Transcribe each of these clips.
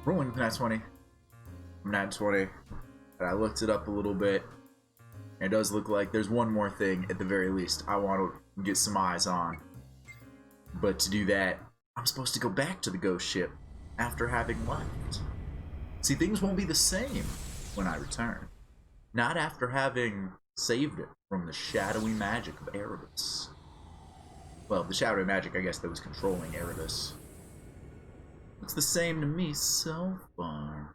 Rolling nat 20. Nat 20. And I looked it up a little bit. And it does look like there's one more thing, at the very least, I want to get some eyes on. But to do that, I'm supposed to go back to the ghost ship after having left. See, things won't be the same when I return. Not after having saved it from the shadowy magic of Erebus. Well, the shadowy magic, I guess, that was controlling Erebus. It's the same to me so far.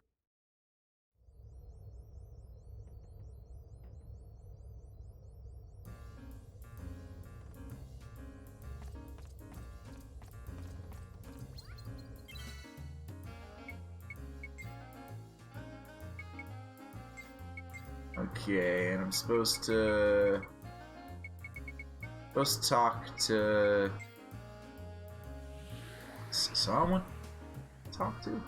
Okay, and I'm supposed to talk to someone. Talk to.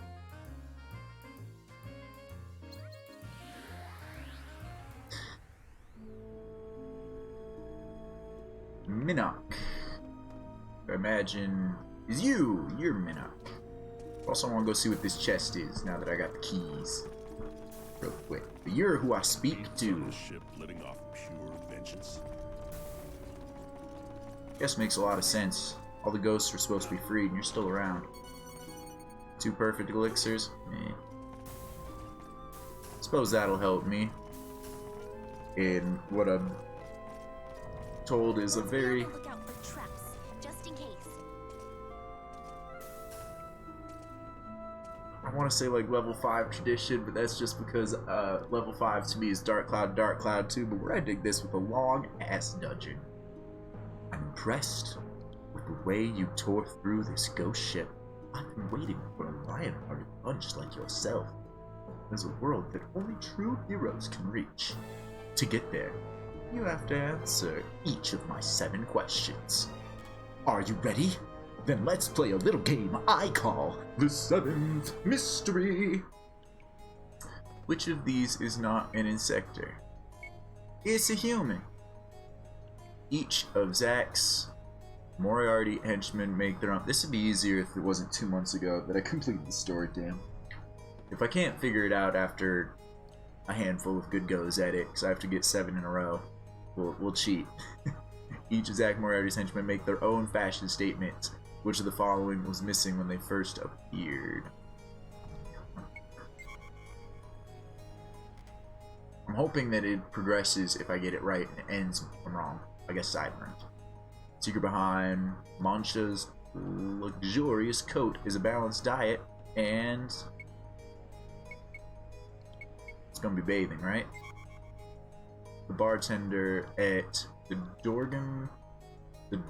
Minnock. I imagine is you're Minnock. Also, I want to go see what this chest is now that I got the keys. Real quick. But you're who I speak to. Ship letting off pure vengeance. Guess makes a lot of sense. All the ghosts are supposed to be freed, and you're still around. 2 perfect elixirs? Eh. Suppose that'll help me. In what I'm told is a very... Look out for traps, just in case. I want to say like level 5 tradition, but that's just because level 5 to me is Dark Cloud 2, but we're ending this with a long-ass dungeon. I'm impressed with the way you tore through this ghost ship. I've been waiting for a lion-hearted bunch like yourself. There's a world that only true heroes can reach. To get there, you have to answer each of my 7 questions. Are you ready? Then let's play a little game I call the 7th Mystery. Which of these is not an insector? It's a human. Each of Zack's Moriarty henchmen make their own. This would be easier if it wasn't 2 months ago that I completed the story, damn. If I can't figure it out after a handful of good goes at it, because I have to get 7 in a row, we'll cheat. Each of Zack Moriarty's henchmen make their own fashion statements. Which of the following was missing when they first appeared? I'm hoping that it progresses if I get it right and it ends if I'm wrong. I guess sideburns. Secret behind Mancha's luxurious coat is a balanced diet, and it's gonna be bathing, right? The bartender at the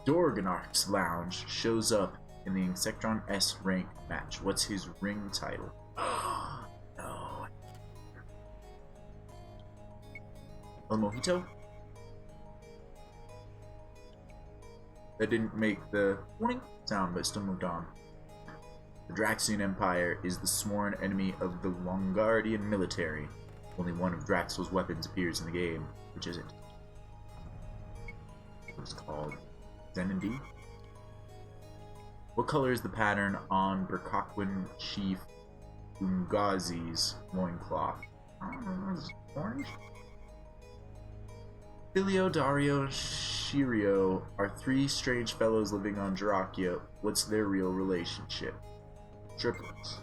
Dorganarch's lounge shows up in the Insectron S rank match. What's his ring title? No. El Mojito? That didn't make the warning sound, but still moved on. The Draxian Empire is the sworn enemy of the Longardian military. Only one of Draxel's weapons appears in the game. Which is it? It's called Zenindi. What color is the pattern on Berkakwin Chief Ungazi's loincloth? Orange? Filio, Dario, and Shirio are 3 strange fellows living on Jarakia. What's their real relationship? Triplets.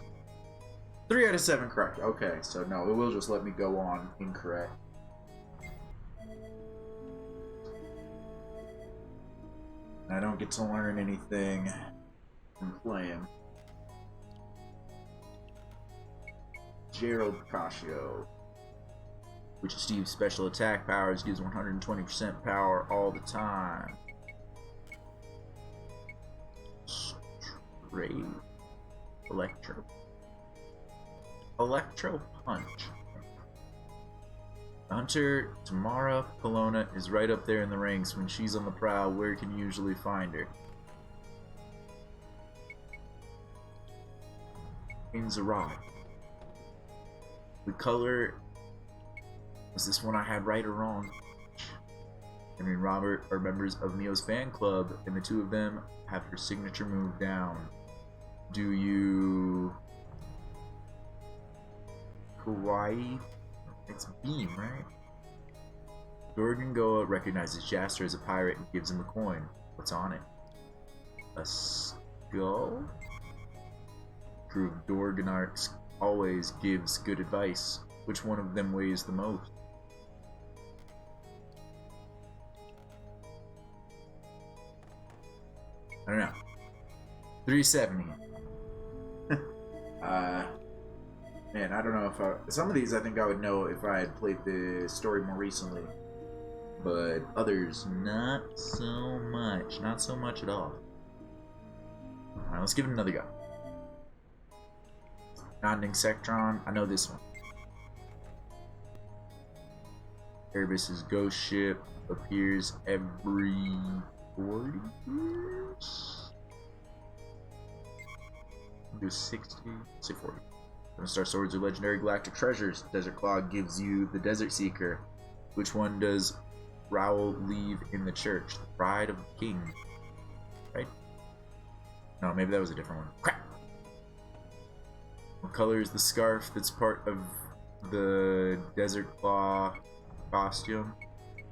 3 out of 7 correct. Okay, so no, it will just let me go on incorrect. I don't get to learn anything from playing. Gerald Picasso. Which is Steve's special attack powers, gives 120% power all the time. Straight. Electro Punch. Hunter Tamara Polona is right up there in the ranks. When she's on the prowl, where can you usually find her? In Zerat. The color... Was this one I had right or wrong? Henry and Robert are members of Neo's fan club, and the 2 of them have her signature move down. Do you... Hawaii. It's Beam, right? Dorgangoa recognizes Jaster as a pirate and gives him a coin. What's on it? A skull? Crew of Dorganarks always gives good advice. Which one of them weighs the most? I don't know. 370. Man, I don't know if some of these I think I would know if I had played the story more recently. But others, not so much. Not so much at all. Alright, let's give it another go. Not an Insectron. I know this one. Erebus's ghost ship appears every 40 years? Do 60? Say 40. Star Swords are legendary galactic treasures. Desert Claw gives you the Desert Seeker. Which one does Raoul leave in the church? The Bride of the King. Right? No, maybe that was a different one. Crap! What color is the scarf that's part of the Desert Claw costume?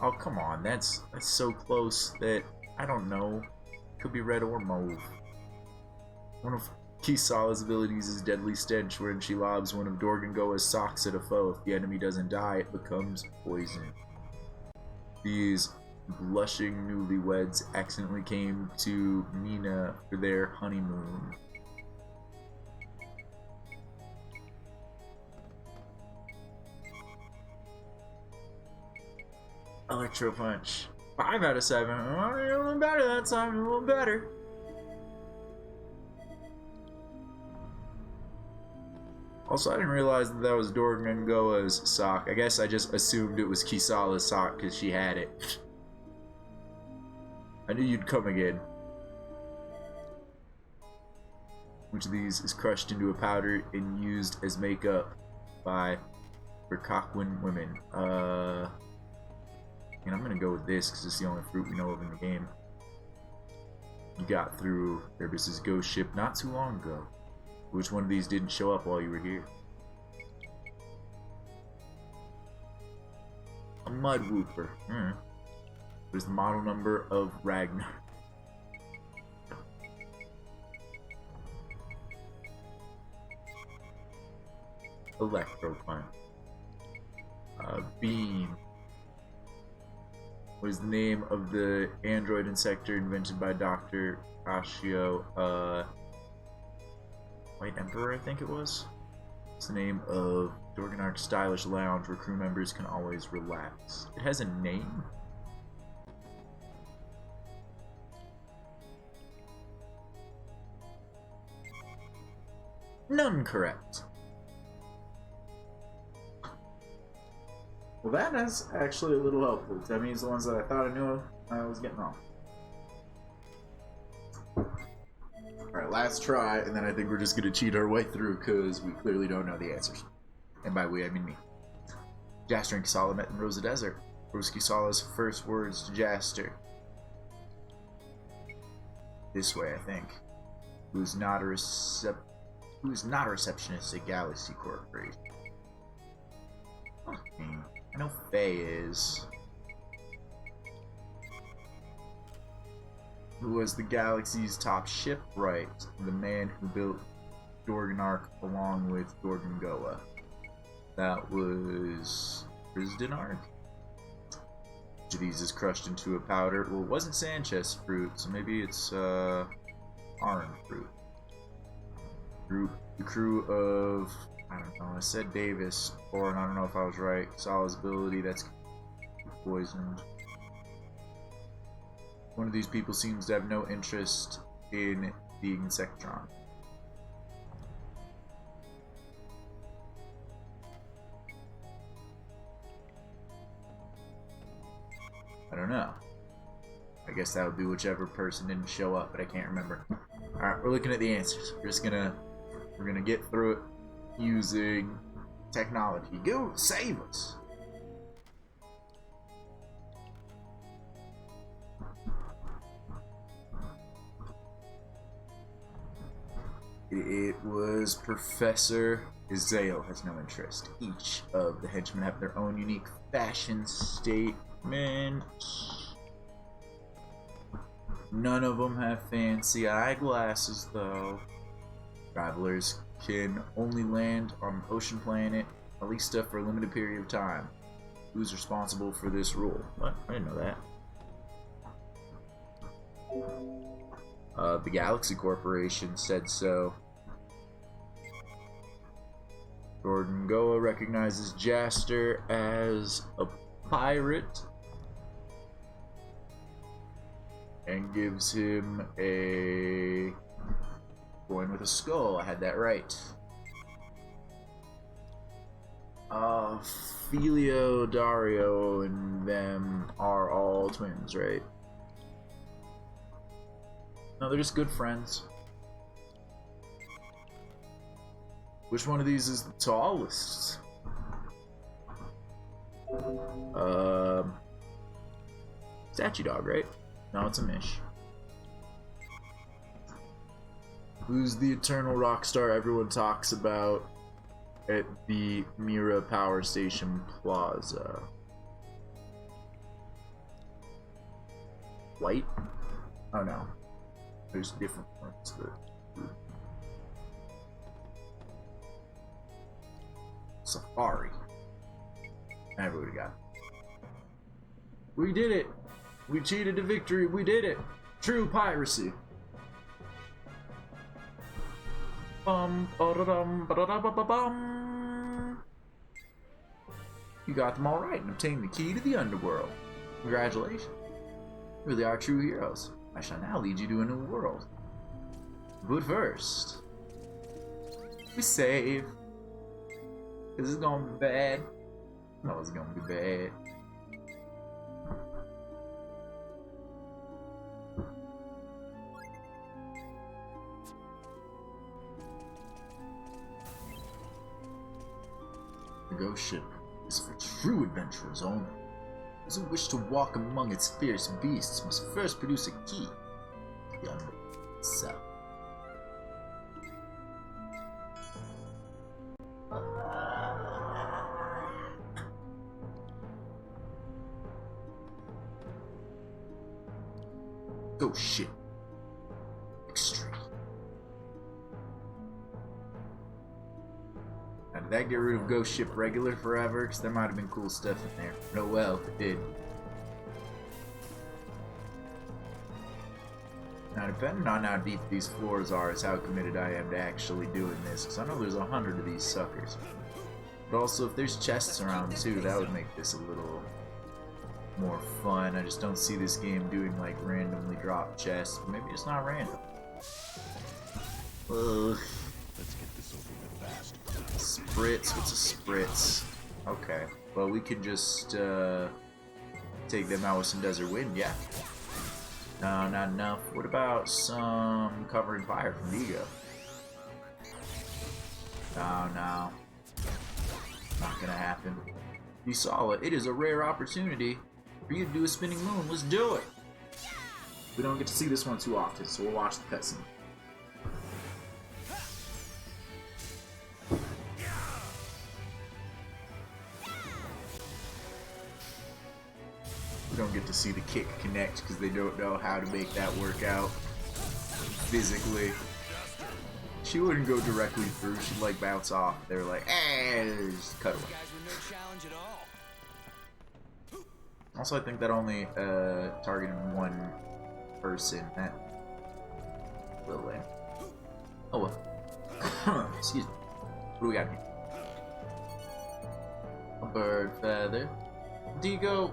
Oh, come on. That's so close that I don't know. Could be red or mauve. One of Kisala's abilities is Deadly Stench, wherein she lobs one of Dorgangoa's socks at a foe. If the enemy doesn't die, it becomes poison. These blushing newlyweds accidentally came to Mina for their honeymoon. Electro Punch. 5 out of 7. Oh, you're a little better that time. You're a little better. Also, I didn't realize that was Dorgangoa's sock. I guess I just assumed it was Kisala's sock because she had it. I knew you'd come again. Which of these is crushed into a powder and used as makeup by Berkakwin women? And I'm gonna go with this because it's the only fruit we know of in the game. You got through Erebus's ghost ship not too long ago. Which one of these didn't show up while you were here? A Mud Wooper. What is the model number of Ragnar? Electro Punch. Beam. What is the name of the android insector invented by Dr. Ashio? White Emperor, I think it was. It's the name of Dorganark's stylish lounge where crew members can always relax. It has a name? None correct. Well, that is actually a little helpful. That means the ones that I thought I knew I was getting wrong. Alright, last try, and then I think we're just gonna cheat our way through because we clearly don't know the answers. And by we, I mean me. Jaster and Kisala met in Rosa Desert. What was Kisala's first words to Jaster? This way, I think. Who's not a receptionist at Galaxy Corporation? I know Faye is. Who was the galaxy's top shipwright? The man who built Dorganark along with Dorgangoa. That was Risdenark. Each of these is crushed into a powder. Well, it wasn't Sanchez fruit, so maybe it's orange fruit. The crew of, I don't know, I said Davis before, and I don't know if I was right. Sala's ability, that's poisoned. One of these people seems to have no interest in the Insectron. I don't know. I guess that would be whichever person didn't show up, but I can't remember. Alright, we're looking at the answers. We're gonna get through it using technology. Go save us! It was Professor Zale has no interest. Each of the henchmen have their own unique fashion statement. None of them have fancy eyeglasses, though. Travelers can only land on the ocean planet, at least for a limited period of time. Who's responsible for this rule? What? I didn't know that. The Galaxy Corporation said so. Jordan Goa recognizes Jaster as a pirate and gives him a coin with a skull. I had that right. Filio, Dario, and them are all twins, right? No, they're just good friends. Which one of these is the tallest? Statue Dog, right? No, it's a Mish. Who's the eternal rock star everyone talks about at the Mira Power Station Plaza? White? Oh no. There's different ones. Safari. Everybody got it. We did it! We cheated to victory. We did it! True piracy. Bum, ba-da-dum, ba-da-da-ba-ba-bum. You got them all right and obtained the key to the underworld. Congratulations. You really are true heroes. I shall now lead you to a new world. But first, we save. This is gonna be bad. No, it's gonna be bad. The ghost ship is for true adventurers only. Those who wish to walk among its fierce beasts must first produce a key to the underworld itself. Ghost ship. Extreme. Now, did that get rid of Ghost Ship Regular forever? Because there might have been cool stuff in there. No, well, it did. Now, depending on how deep these floors are is how committed I am to actually doing this. Because I know there's 100 of these suckers. But also, if there's chests around too, that would make this a little more fun. I just don't see this game doing like randomly drop chests. Maybe it's not random. Ugh. Let's get this over with fast. Spritz? What's a spritz? Okay. Well, we could just take them out with some desert wind, yeah. No, not enough. What about some cover in fire from Vigo? No, no. Not gonna happen. You saw it. It is a rare opportunity for you to do a spinning moon. Let's do it. We don't get to see this one too often, so we'll watch the cutscene. We don't get to see the kick connect because they don't know how to make that work out physically. She wouldn't go directly through. She'd like bounce off. They're like, just cut away. Also, I think that only targeted one person. That little lame. Oh well. Excuse me. What do we got here? A bird feather. Digo.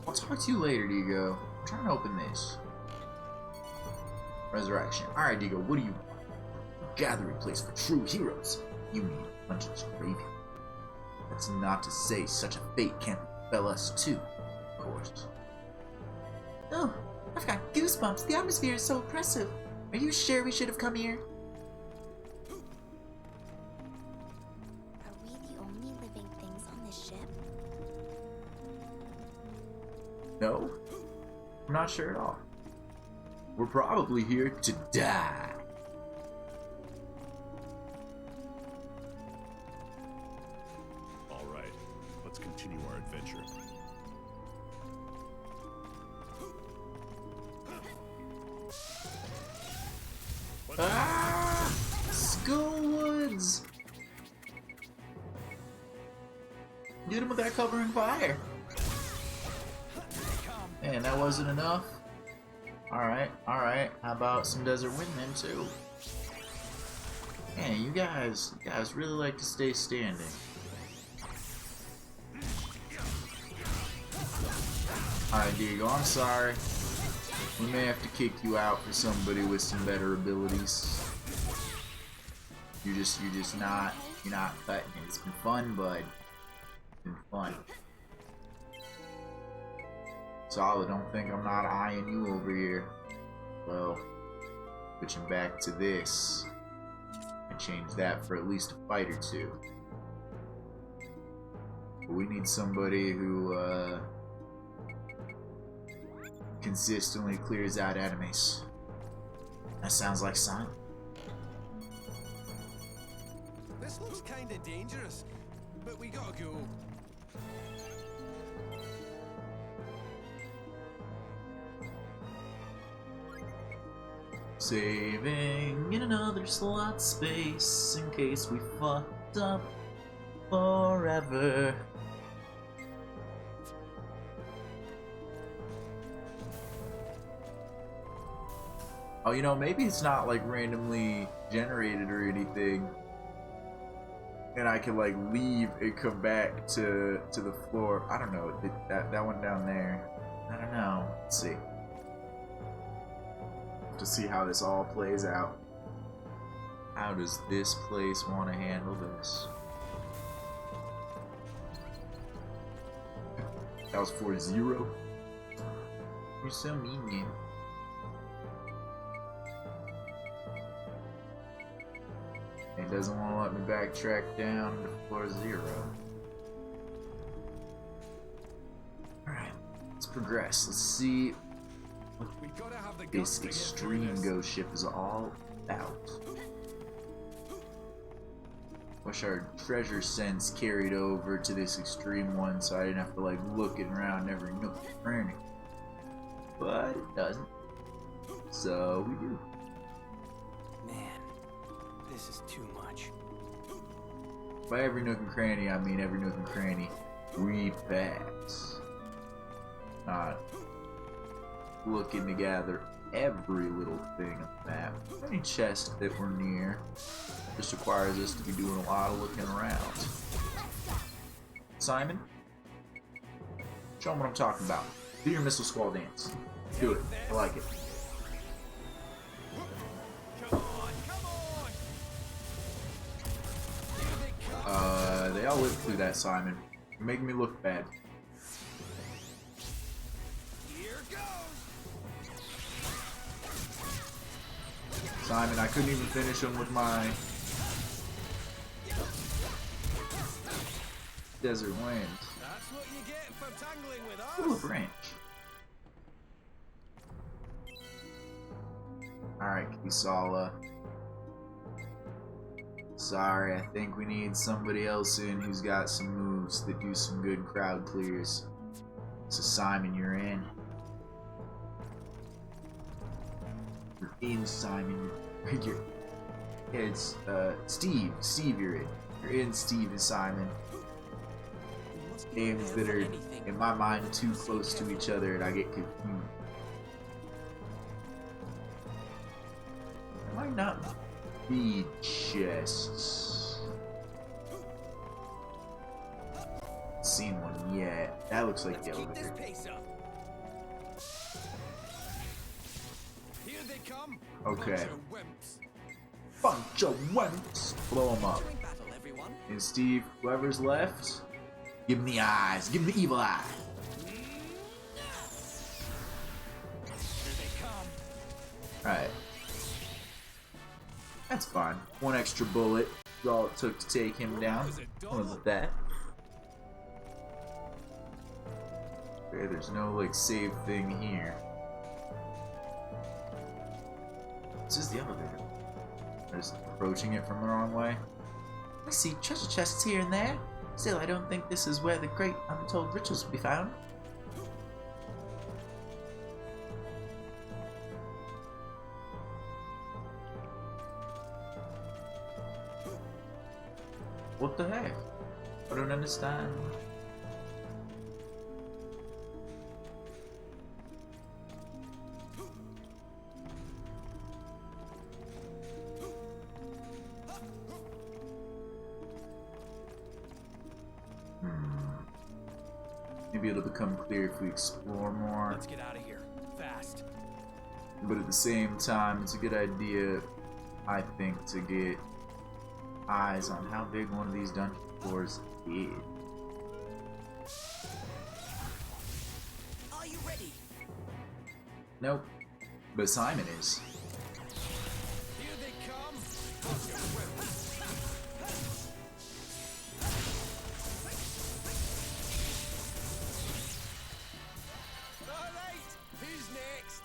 I'll talk to you later, Digo. I'm trying to open this. Resurrection. Alright, Digo, what do you want? Gathering place for true heroes. You mean Hunter's Graveyard. That's not to say such a fate can't befell us too, of course. Oh, I've got goosebumps. The atmosphere is so oppressive. Are you sure we should have come here? Are we the only living things on this ship? No, I'm not sure at all. We're probably here to die. continue our adventure. Ah! Schoolwoods! Get him with that covering fire. Man, that wasn't enough. Alright, alright. How about some desert windmen too? Man, you guys really like to stay standing. Alright, Diego, I'm sorry. We may have to kick you out for somebody with some better abilities. You're not cutting it. It's been fun, bud. It's been fun. Solid, don't think I'm not eyeing you over here. Well, switching back to this. I changed that for at least a fight or two. But we need somebody who, consistently clears out enemies. That sounds like Simon. This looks kinda dangerous, but we gotta go. Saving in another slot space in case we fucked up forever. Oh, you know, maybe it's not like randomly generated or anything, and I can like leave and come back to the floor. I don't know. That one down there. I don't know. Let's see. To see how this all plays out. How does this place want to handle this? That was 4-0. You're so mean, man. It doesn't want to let me backtrack down to floor 0. Alright, let's progress. Let's see We gotta have the this guts to get through extreme this. ghost ship is all about. Wish our treasure sense carried over to this extreme one so I didn't have to like looking around every nook and cranny. But it doesn't. So we do. Man, this is too much. By every nook and cranny, I mean every nook and cranny we pass. Not looking to gather every little thing on the map. Any chest that we're near just requires us to be doing a lot of looking around. Simon, show them what I'm talking about. Do your missile squall dance. Do it. I like it. Come on, come on! They all lived through that, Simon. You're making me look bad. Here goes! Simon, I couldn't even finish him with my desert wind. That's what you get for tangling with us. Ooh, a branch. Alright, Kisala. Sorry, I think we need somebody else in who's got some moves that do some good crowd clears. So Simon, you're in. You're in, Simon. You're... Yeah, it's Steve. Steve, you're in. You're in, Steve and Simon. Names that are, in my mind, too close to each other and I get confused. There might not be chests. Seen one yet. That looks like the Keep this elevator. pace up. Here they come. Okay. Bunch of wimps. Bunch of wimps. Blow them up. During battle, everyone. And Steve, whoever's left, give him the eyes. Give him the evil eye. Here they come. Alright. That's fine. One extra bullet is all it took to take him down. Was it What was that? Okay, there's no like save thing here. This is the elevator. I'm just approaching it from the wrong way. I see treasure chests here and there. Still, I don't think this is where the great untold riches will be found. What the heck? I don't understand. Maybe it'll become clear if we explore more. Let's get out of here. Fast. But at the same time, it's a good idea, I think, to get eyes on how big one of these dungeon floors is. Are you ready? Nope. But Simon is. Here they come. All right. Who's next?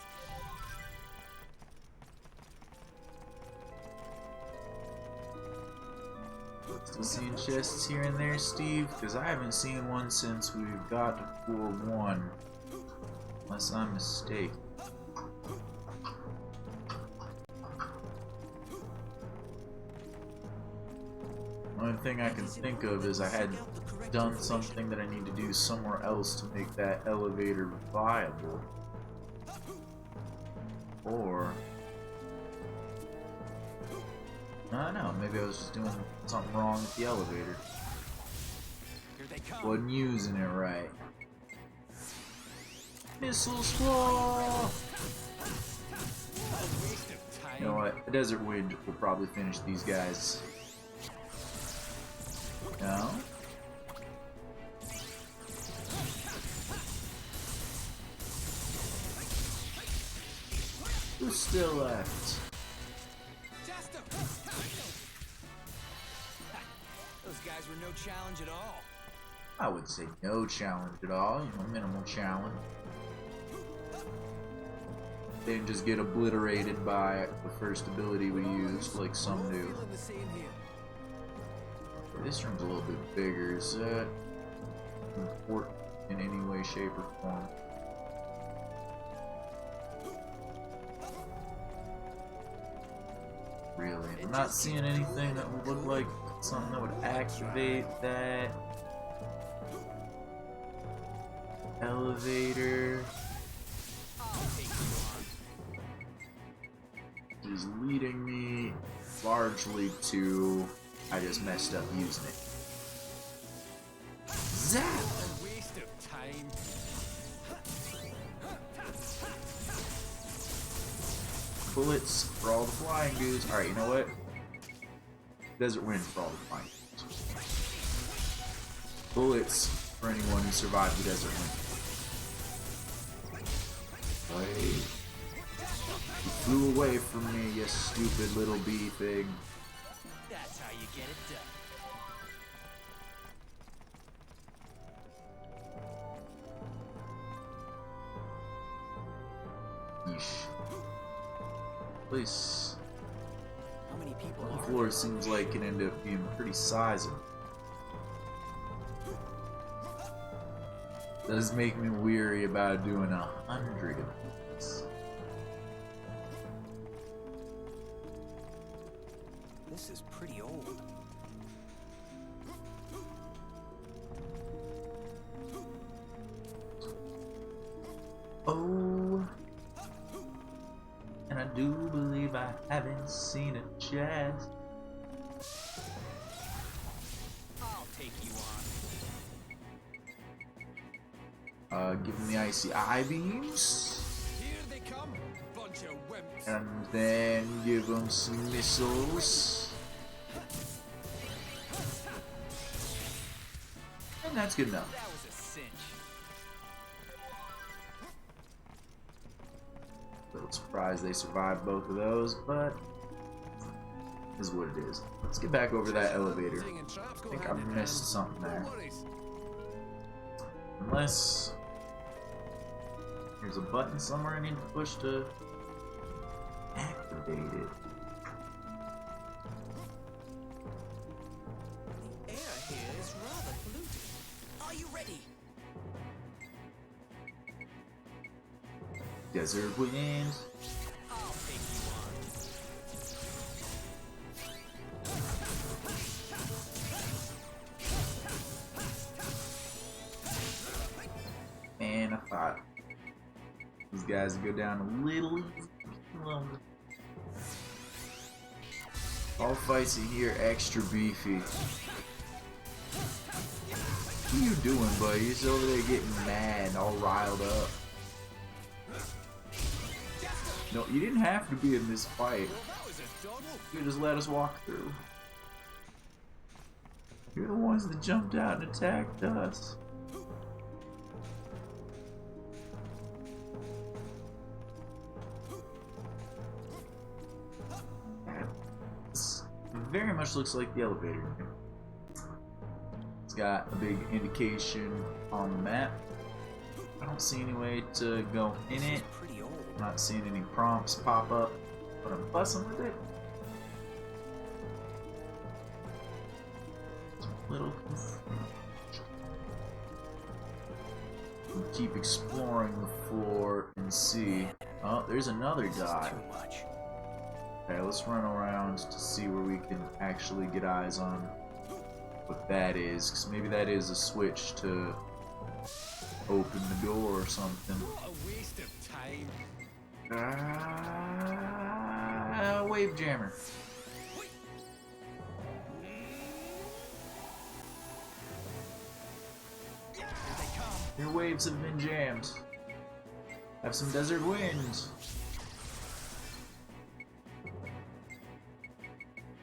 Still seeing chests here and there, Steve? Because I haven't seen one since we've got to floor 1. Unless I'm mistaken. Only thing I can think of is I had done something that I need to do somewhere else to make that elevator viable. Or I don't know, maybe I was just doing something wrong with the elevator. Here they come. Wasn't using it right. Missile squall! Waste of time. You know what? A desert wind will probably finish these guys. No? Who's still left? Those guys were no challenge at all. I would say no challenge at all, you know, minimal challenge. They didn't just get obliterated by the first ability we used, like some do. Feeling the same here. This room's a little bit bigger. Is that important in any way, shape, or form? Really? I'm not seeing anything that would look like something that would activate that elevator. Is leading me largely to I just messed up using it. Zap! A waste of time. Bullets for all the flying dudes. Alright, you know what? Desert wind for all the flying dudes. Bullets for anyone who survived the desert wind. Wait. You flew away from me, you stupid little bee thing. That's how you get it done. Yeesh. Place. How many people The are floor seems like it ended up being pretty sizable. Does make me weary about doing 100 of these. This is pretty old. Oh, and I do believe I haven't seen a chest. I'll take you on. Give him the icy eye beams, Here they come, bunch of wimps. and then give him some missiles. And that's good enough. That was a cinch. A little surprised they survived both of those, but is what it is. Let's get back over that elevator. I think I missed something there. Unless there's a button somewhere I need to push to activate it. The air here is rather Desert wind. I'll take you on. Man, I thought these guys would go down a little easy. All fights in here extra beefy. What are you doing, buddy? You're just over there getting mad, all riled up. No, you didn't have to be in this fight. Well, that was a doddle. You just let us walk through. You're the ones that jumped out and attacked us. This very much looks like the elevator. It's got a big indication on the map. I don't see any way to go in it. Pretty old. I'm not seeing any prompts pop up, but I'm fussing with it. Little. We'll keep exploring the floor and see. Oh, there's another guy. Too much. Okay, let's run around to see where we can actually get eyes on what that is, because maybe that is a switch to open the door or something. What a waste of time. Wave jammer. Here they come. Your waves have been jammed. Have some desert wind.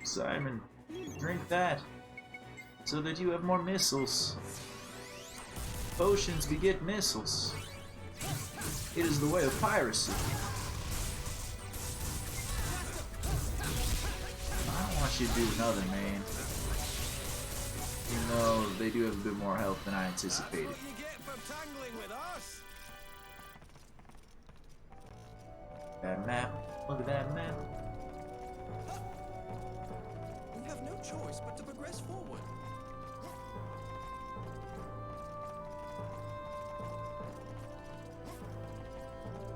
Simon, drink that so that you have more missiles. Potions beget missiles. It is the way of piracy. I don't want you to do another, man. Even though they do have a bit more health than I anticipated. What you get for tangling with us? That map. Look at that map. We have no choice but to progress forward.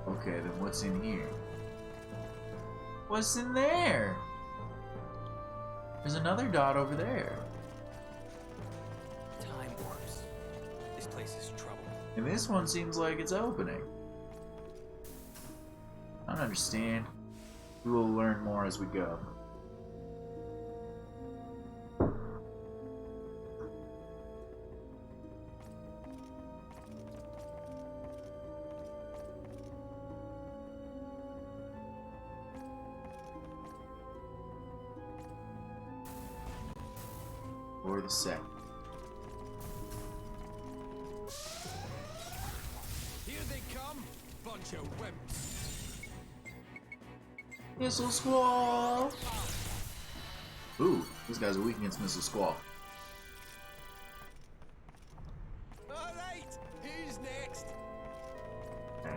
Okay, then what's in here? What's in there? There's another dot over there. Time warps. This place is trouble. And this one seems like it's opening. I don't understand. We will learn more as we go. Or the second. Here they come. Bunch of wimps. Missile Squall! Ooh, these guys are weak against Missile Squall. Alright, who's next? Okay.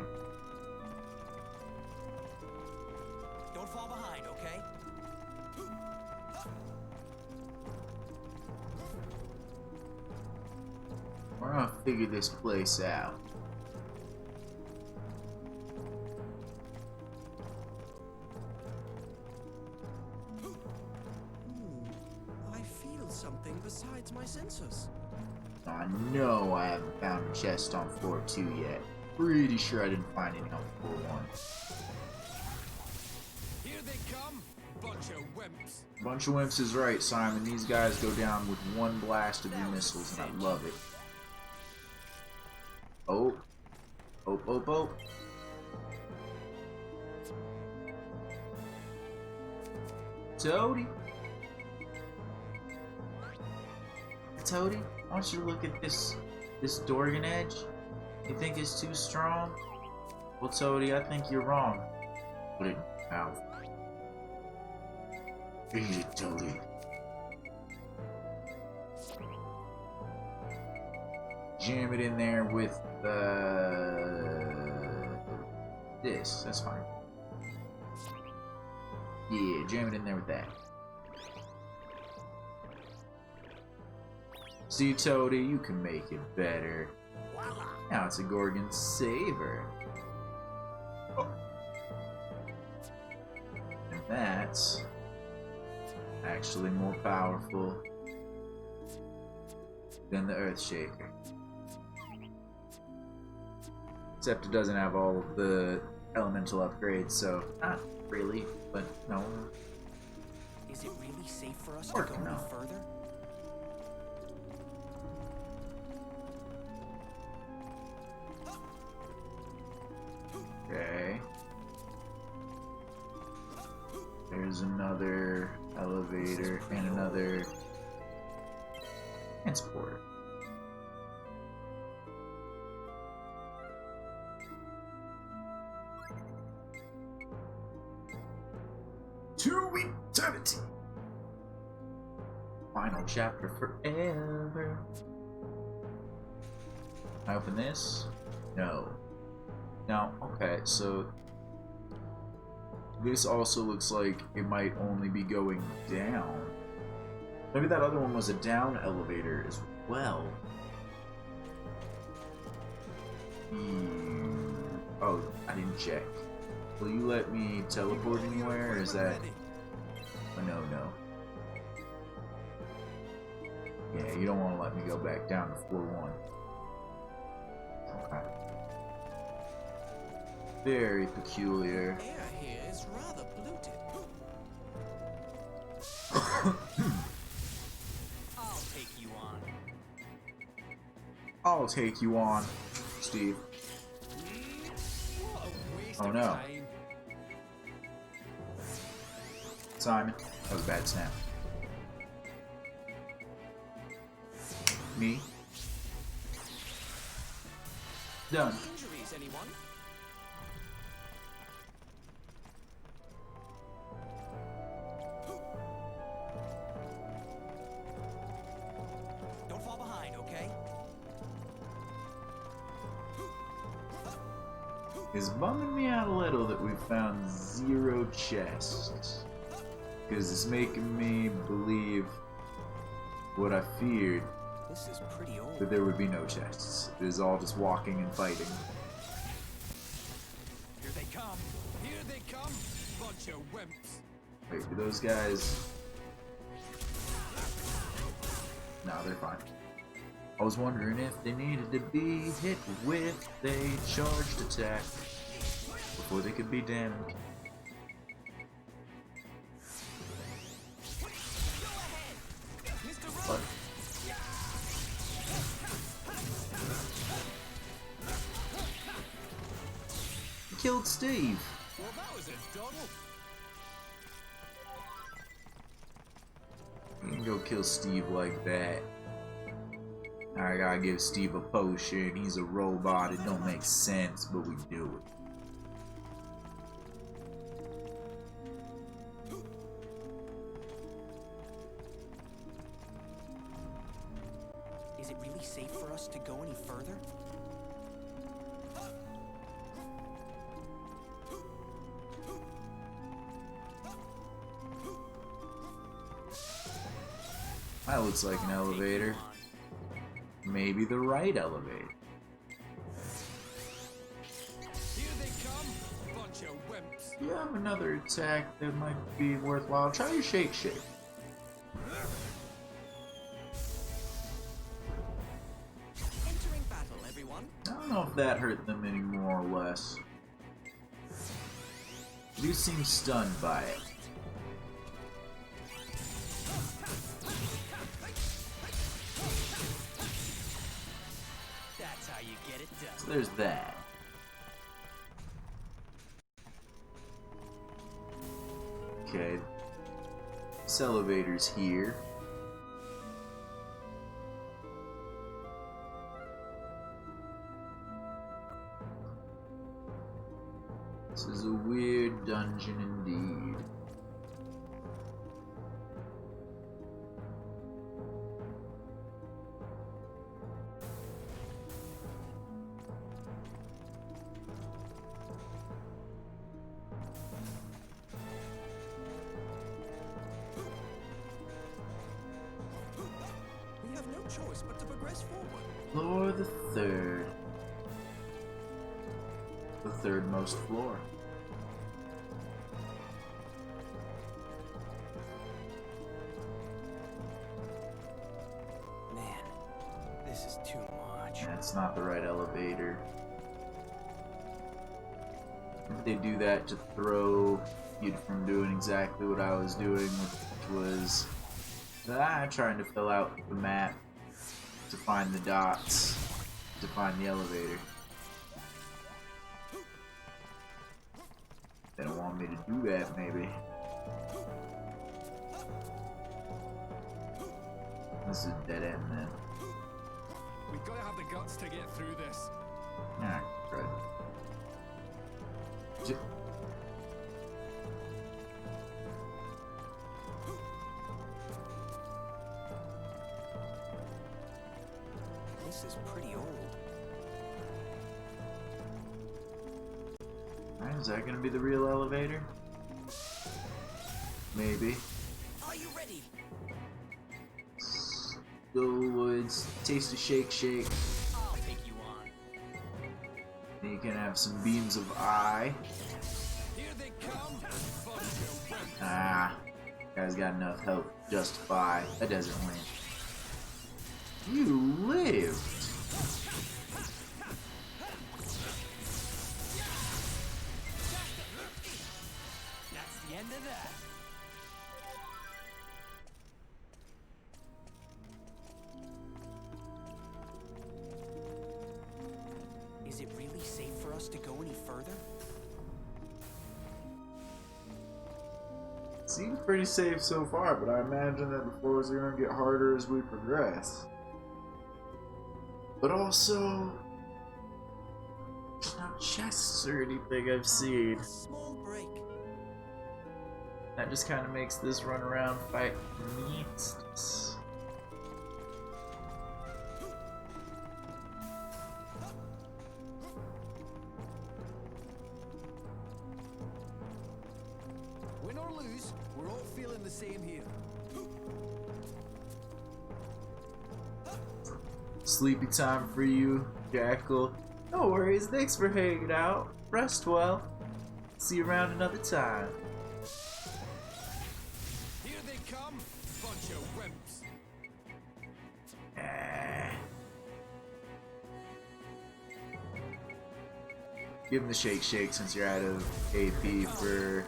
Don't fall behind, okay? We're gonna figure this place out. I feel something besides my sensors. I know I haven't found a chest on floor 2 yet. Pretty sure I didn't find any on floor 1. Here they come. Bunch of wimps. Bunch of wimps is right, Simon. These guys go down with one blast of your missiles, and I love it. Oh. Oh, oh, oh. Toady. Toady, I want you to look at this Dorgan edge. You think it's too strong? Well, Toady, I think you're wrong. Put it in your mouth. Eat it, Toady. Jam it in there with this. That's fine. Yeah, jam it in there with that. See, Toady, you can make it better. Voila. Now it's a Gorgon Saver. that's actually more powerful than the Earthshaker. Except it doesn't have all of the elemental upgrades, so not really, but no. Is it really safe for us Or to go any no. further? Okay. There's another elevator and another transporter. To eternity. Final chapter forever. I open this? No. Now, okay, so this also looks like it might only be going down. Maybe that other one was a down elevator as well. Oh, I didn't check. Will you let me teleport anywhere, or is that... Oh, no. Yeah, you don't want to let me go back down to floor 1. Okay. Very peculiar. Air here is rather polluted. I'll take you on. I'll take you on, Steve. What a waste Oh, of no. time. Simon, that was a bad snap. Me. Done. Injuries, anyone? Don't fall behind, okay? It's bumming me out a little that we found 0 chests. Because it's making me believe what I feared, This is pretty old. that there would be no chests. It is all just walking and fighting. Here they come. Here they come. Bunch of wimps. Wait, do those guys... No, they're fine. I was wondering if they needed to be hit with a charged attack before they could be damaged. What? You killed Steve. Well, that was a double. You can go kill Steve like that. I gotta give Steve a potion. He's a robot. It don't make sense, but we do it. Is it really safe for us to go any further? That looks like an elevator. Maybe the right elevator. Here they come. Bunch of wimps. You have another attack that might be worthwhile. Try your shake shake. Entering battle, everyone. I don't know if that hurt them any more or less. You seem stunned by it. That's how you get it done. So there's that. Okay. This elevator's here. This is a weird dungeon indeed. We have no choice but to progress forward. Floor the third. The third most floor. too much. That's not the right elevator. If they do that to throw you from doing exactly what I was doing, which was trying to fill out the map to find the dots to find the elevator. They don't want me to do that, maybe. This is a dead end then. We gotta have the guts to get through this. Ah, good. This is pretty old. Alright, is that gonna be the real elevator? Maybe. Are you ready? Woods, taste of shake shake. I'll take you on. Then you can have some beams of eye. Here they come. Ah, guy's got enough health to justify a desert win. You lived. That's the end of that. Is it really safe for us to go any further? Seems pretty safe so far, but I imagine that the floors are going to get harder as we progress. But also, there's no chests or anything I've seen. A small break. That just kind of makes this run around fight neat. Win or lose, we're all feeling the same here. Sleepy time for you, Jackal. No worries, thanks for hanging out. Rest well. See you around another time. Here they come, bunch of wimps. Give him the shake shake since you're out of AP for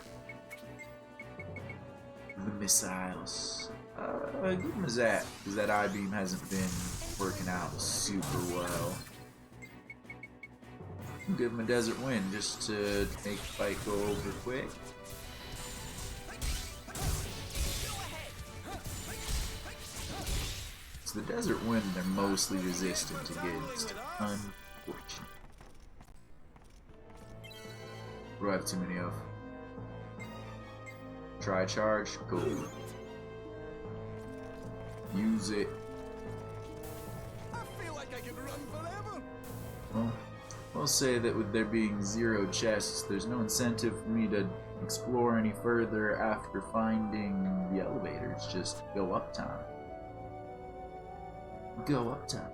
the missiles. Give him that, because that I-beam hasn't been working out super well. Give him a desert wind just to make the fight go over quick. So the desert wind they're mostly resistant against. Unfortunate. What do I have too many of? Try charge, cool. Use it. I feel like I could run forever. Well, I'll say that with there being 0 chests, there's no incentive for me to explore any further after finding the elevators. Just go uptown. Go uptown.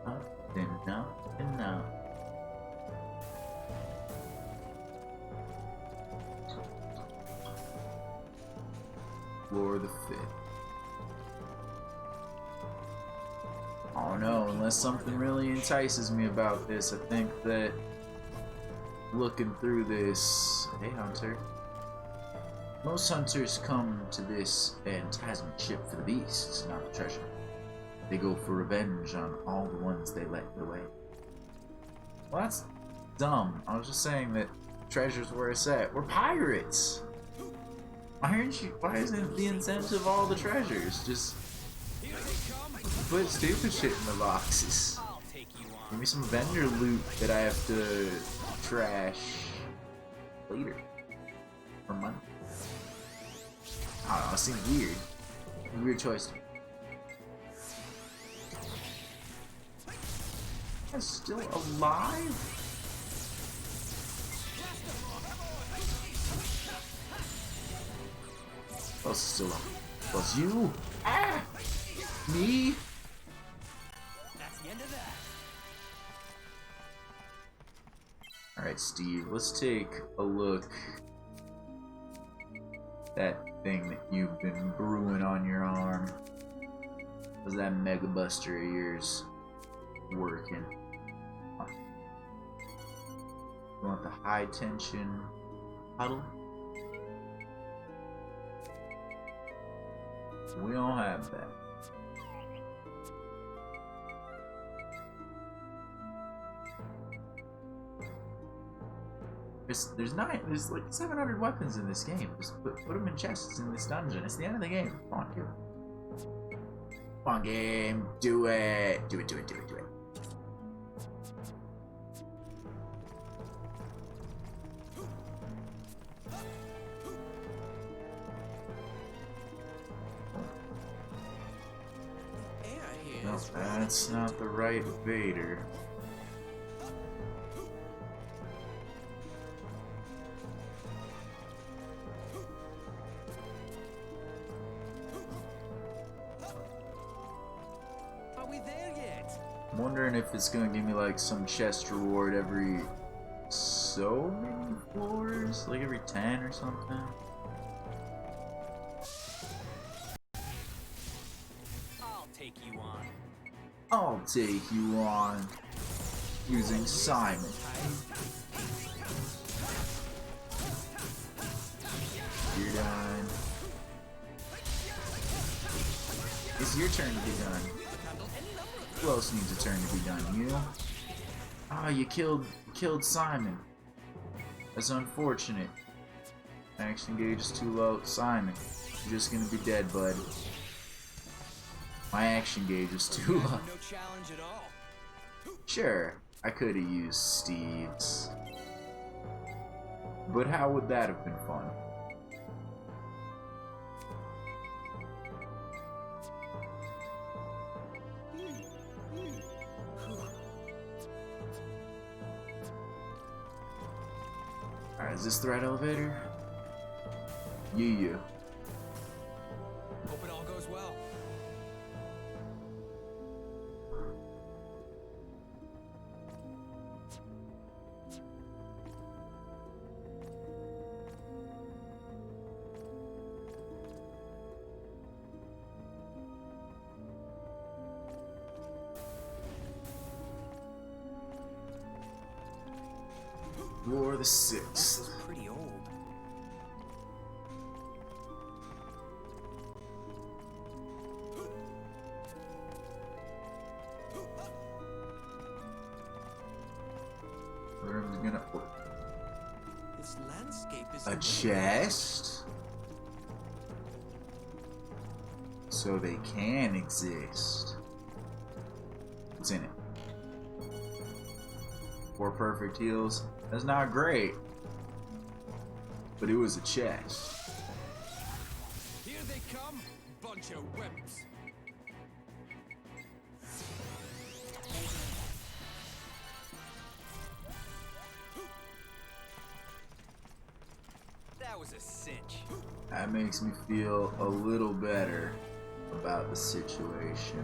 Up and up and up. Floor the 5th. Oh no, unless something really entices me about this, I think that looking through this... Hey Hunter. Most hunters come to this phantasm ship for the beasts, not the treasure. They go for revenge on all the ones they let get away. Well, that's dumb. I was just saying that treasure's where it's at. We're pirates! Why isn't the incentive all the treasures? Just put stupid shit in the boxes. I'll take you on. Give me some vendor loot that I have to trash later for money. I don't know, it seems weird. Weird choice. I'm still alive? Oh, still alive. Plus you? Ah! Me? That's the end of that. Alright, Steve, let's take a look at that thing that you've been brewing on your arm. How's that Mega Buster of yours working? You want the high tension huddle? We don't have that. There's like 700 weapons in this game. Just put them in chests in this dungeon. It's the end of the game. Come on, do it. Come on, game. Do it. Do it, do it, do it, do it. No, that's not the right Vader. Are we there yet? I'm wondering if it's gonna give me like some chest reward every so many floors, like every 10 or something. I'll take you on. I'll take you on using Simon. You're done. It's your turn to be done. Who else needs a turn to be done? You? Ah, you killed Simon. That's unfortunate. Action gauge is too low. Simon, you're just gonna be dead, bud. My action gauge is too low. No challenge at all. Sure, I could have used Steve's. But how would that have been fun? Alright, is this threat elevator? Yeah. Hope it all goes well. Floor the 6th. Pretty old. Room's gonna. This landscape is A chest? So they can exist. What's in it? 4 perfect heals. That's not great. But it was a chest. Here they come, bunch of wimps. That was a cinch. That makes me feel a little better about the situation.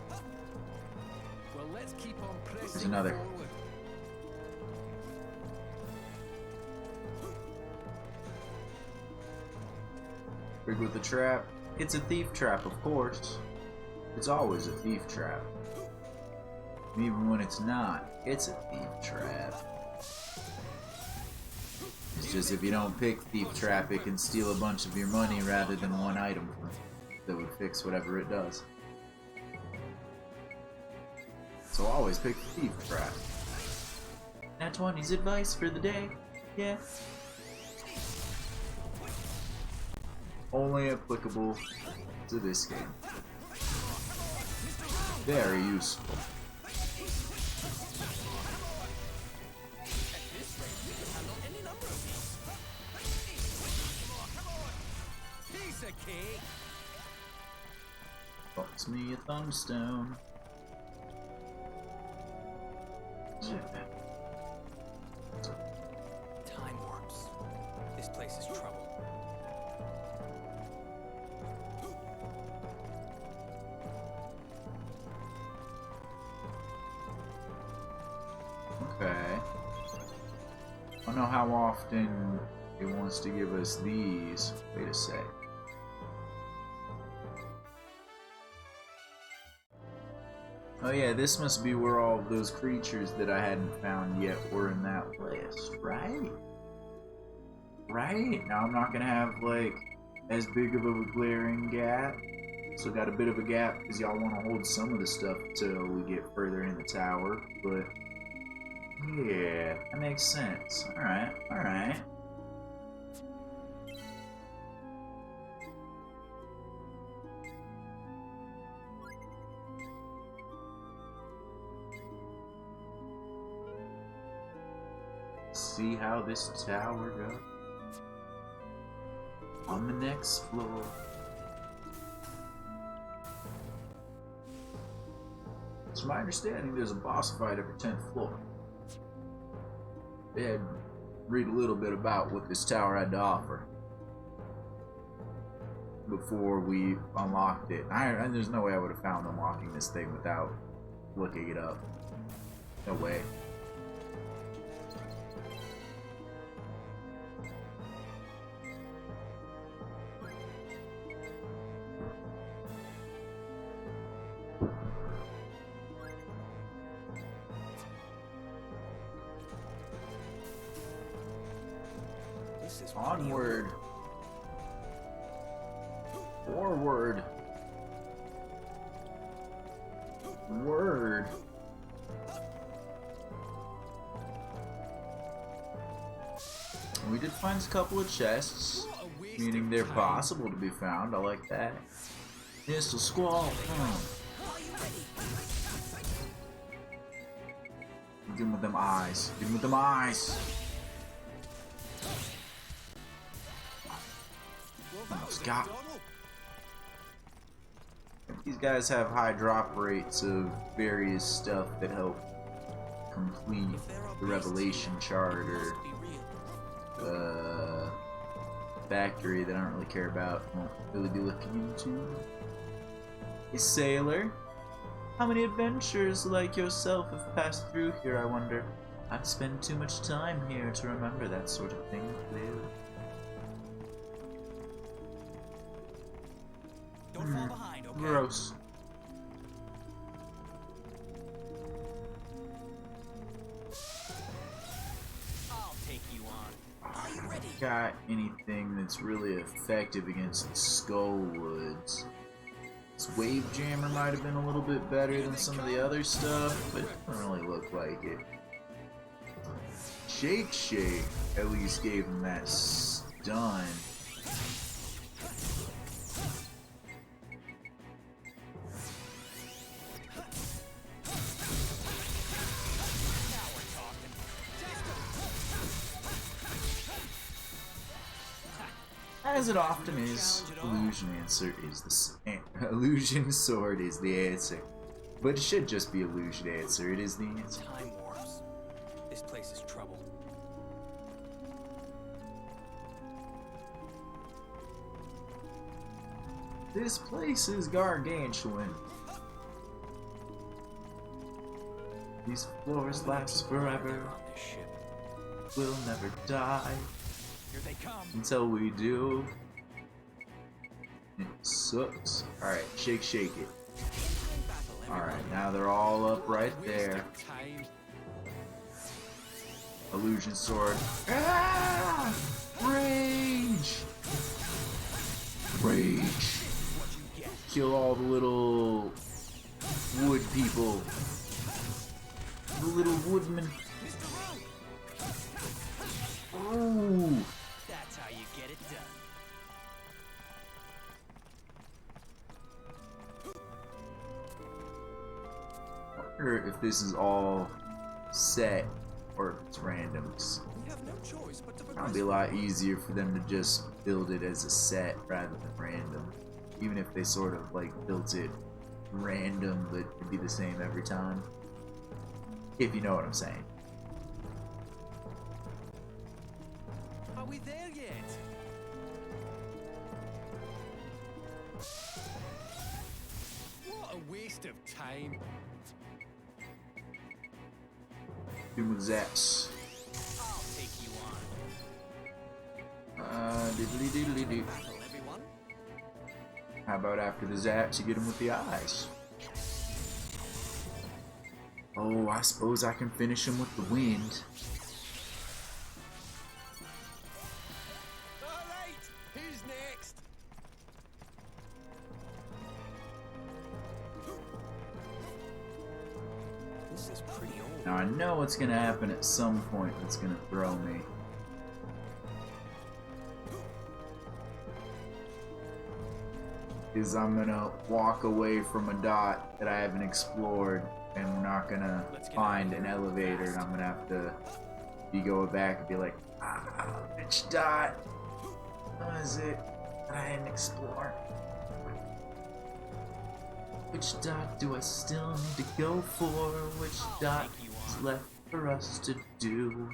Well, let's keep on pressing There's another. forward. Rig with the trap. It's a thief trap, of course. It's always a thief trap. And even when it's not, it's a thief trap. It's just if you don't pick thief trap, it can steal a bunch of your money rather than one item that would fix whatever it does. So always pick the thief trap. Nat 20's advice for the day. Yeah. Only applicable to this game. Very useful. Piece of cake. Box me a thumbstone. Time warps. This place is trouble. Okay. I don't know how often it wants to give us these. Wait a sec. Oh yeah, this must be where all of those creatures that I hadn't found yet were in that list, right? Right? Now I'm not gonna have, like, as big of a glaring gap. So got a bit of a gap because y'all want to hold some of the stuff till we get further in the tower, but yeah, that makes sense. Alright, alright. See how this tower goes on the next floor. It's my understanding there's a boss fight every 10th floor. And read a little bit about what this tower had to offer before we unlocked it. And there's no way I would have found unlocking this thing without looking it up. No way. This is Onward. Forward. Word. We did find a couple of chests, meaning they're possible to be found. I like that. Missile Squall. Get him with them eyes. Get him with them eyes. Scott. These guys have high drop rates of various stuff that help complete the revelation chart or factory that I don't really care about. Won't really be looking into. Hey sailor, how many adventures like yourself have passed through here, I wonder? I've spent too much time here to remember that sort of thing clearly. Don't fall behind, okay? Gross. I'll take you on. Are you ready? Got anything that's really effective against the Skull Woods? This Wave Jammer might have been a little bit better than some of the other stuff, but it doesn't really look like it. Shake Shake at least gave him that stun. As it often is, Illusion Sword is the answer. But it should just be Illusion Answer, it is the answer. Time warps. This place is trouble. This place is gargantuan. These floors last forever. On this ship. We'll never die Here they come. until we do. It sucks. Alright, shake it. Alright, now they're all up right there. Time. Illusion Sword. Ah! Rage! Rage. What you get. Kill all the little wood people. The little woodmen. Mr. Root. Ooh. That's how you get it done. I wonder if this is all set or if it's randoms. We have no choice but to It'd be a lot easier for them to just build it as a set rather than random. Even if they sort of like built it random, but it'd be the same every time. If you know what I'm saying. Are we there yet? What a waste of time. Do with zaps. I'll take you Diddly diddly doo. on. Battle, everyone. How about after the zaps, you get them with the eyes? Oh, I suppose I can finish him with the wind. Alright, who's next? This is pretty old. Now I know what's gonna happen at some point that's gonna throw me. Is I'm gonna walk away from a dot that I haven't explored, and we're not gonna find an elevator, and I'm gonna have to be going back and be like, which dot was it that I didn't explore? Which dot do I still need to go for? Which dot is left for us to do?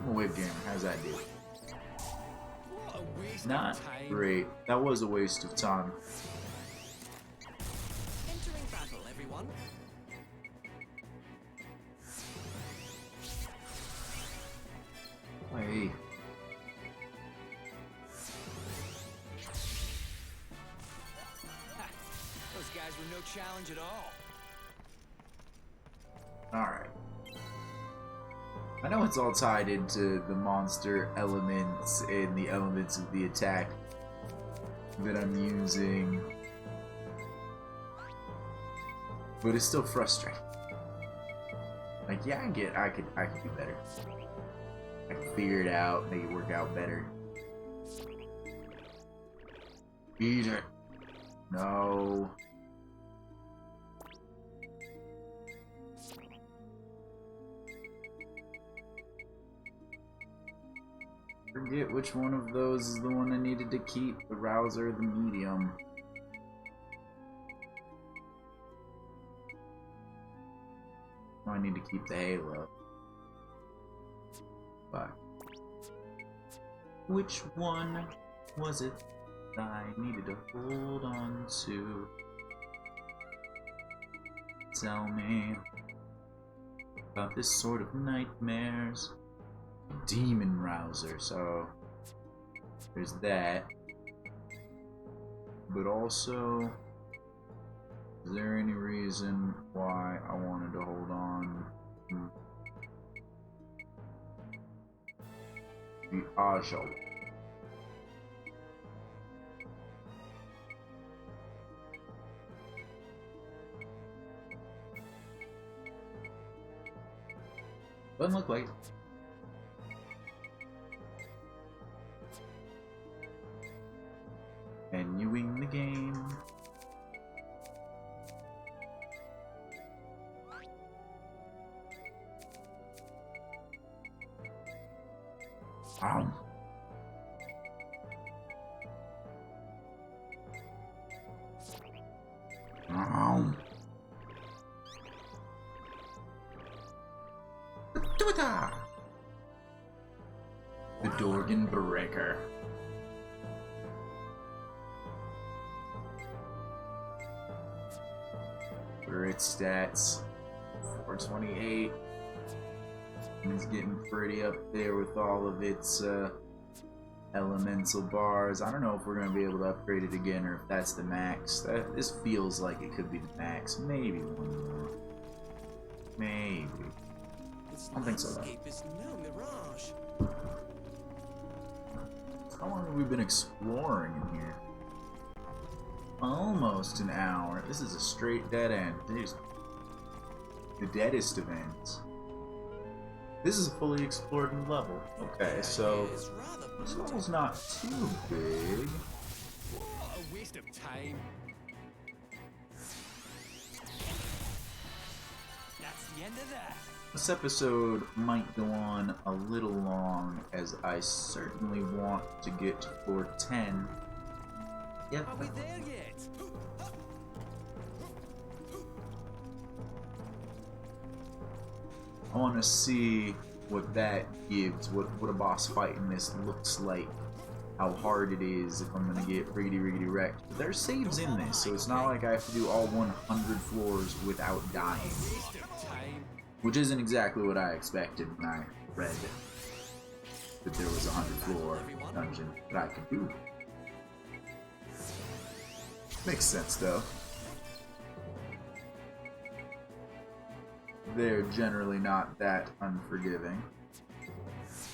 I'm a wave gamer. How's that do? What a waste Not of time. great. That was a waste of time. Entering battle, everyone. Hey. Ha, those guys were no challenge at all. Alright. I know it's all tied into the monster elements and the elements of the attack that I'm using, but it's still frustrating. Like, yeah, I could do better. I can figure it out, make it work out better. Eat it. No. Forget which one of those is the one I needed to keep, the Rouser or the Medium. I need to keep the Halo. But which one was it that I needed to hold on to? Tell me about this sort of nightmares. Demon Rouser, so there's that. But also, is there any reason why I wanted to hold on to the Ajo? Doesn't look like it. Menuing the game. Ow. Ow. The Dorgan Breaker. For its stats, 428. And it's getting pretty up there with all of its elemental bars. I don't know if we're going to be able to upgrade it again or if that's the max. This feels like it could be the max. Maybe one more. Maybe. I don't think so, though. Is no mirage. How long have we been exploring in here? Almost an hour. This is a straight dead end. There's the deadest of ends. This is a fully explored new level. Okay, so It's rather this brutal. level's not too big. What a waste of time. That's the end of that. This episode might go on a little long, as I certainly want to get to floor 10. Yep. Are we there yet? I want to see what that gives, what a boss fight in this looks like, how hard it is, if I'm going to get riggedy wrecked. But there's saves in this, so it's not like I have to do all 100 floors without dying. Waste of time. Which isn't exactly what I expected when I read that there was a 100 floor dungeon that I could do. Makes sense though. They're generally not that unforgiving.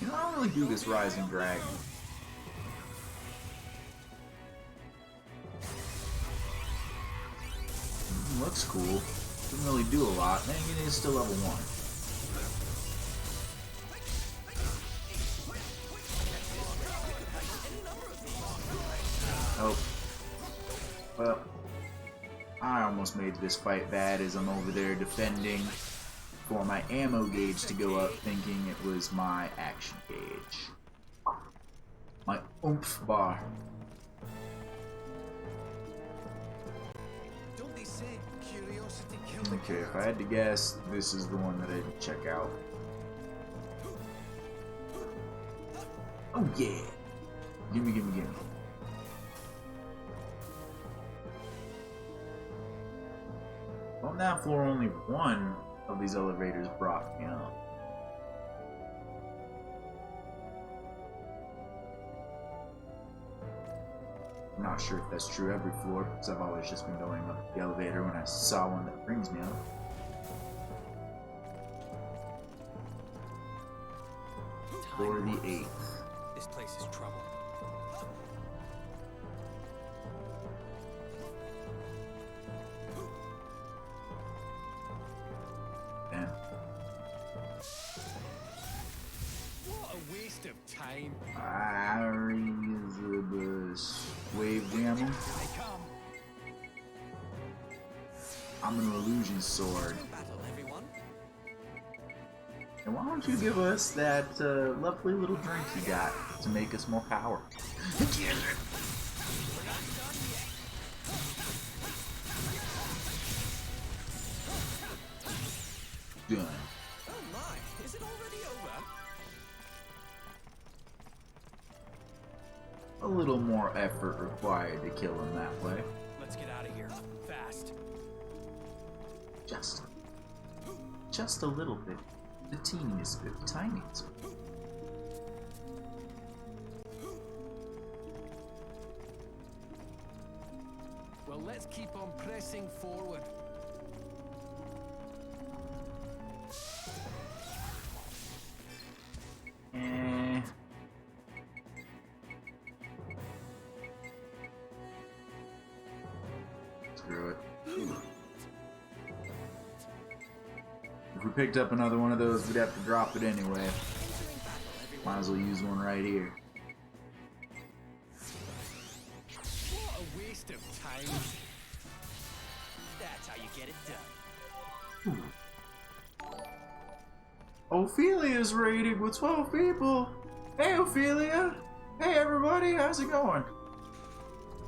You know, I don't really do this Rising Dragon. Looks cool. Doesn't really do a lot. Dang, it is still level 1. Oh. Well, I almost made this fight bad as I'm over there defending for my ammo gauge to go up, thinking it was my action gauge. My oomph bar. Don't they say curiosity kills the Okay, if cat? I had to guess, this is the one that I didn't check out. Oh yeah! Gimme, gimme, gimme. On that floor, only one of these elevators brought me up. I'm not sure if that's true every floor, because I've always just been going up the elevator when I saw one that brings me up. Floor the 8th. This place is trouble. Damn. What a waste of time. Elizabeth Wave Jammer. Here they come. I'm an illusion sword. No battle, everyone. And why don't you give us that lovely little drink you got to make us more power? Done. Oh my, is it already over? A little more effort required to kill him that way. Let's get out of here. Fast. Just a little bit. The teeniest bit, the tiniest bit. Well, let's keep on pressing forward. Eh. Screw it. If we picked up another one of those, we'd have to drop it anyway. Might as well use one right here. What a waste of time. That's how you get it done. Ophelia's raiding with 12 people. Hey, Ophelia. Hey, everybody. How's it going?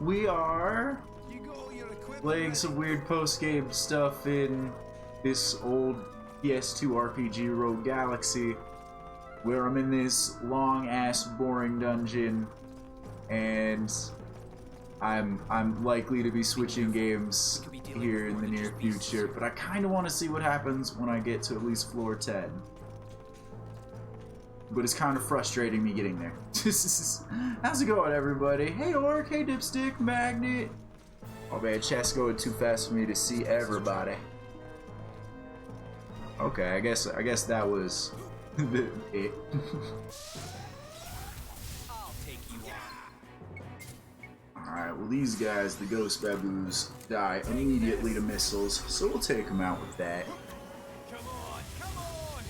We are You got all your equipment playing ready? some weird post-game stuff in this old PS2 RPG Rogue Galaxy, where I'm in this long-ass boring dungeon, and I'm likely to be switching games here in the near future, but I kind of want to see what happens when I get to at least floor 10. But it's kind of frustrating me getting there. How's it going, everybody? Hey, Orc. Hey, Dipstick. Magnet. Oh, man, chat's going too fast for me to see everybody. Okay, I guess that was it. I'll take you on. Alright, well these guys, the ghost baboos, die immediately to missiles, so we'll take them out with that. Come on, come on!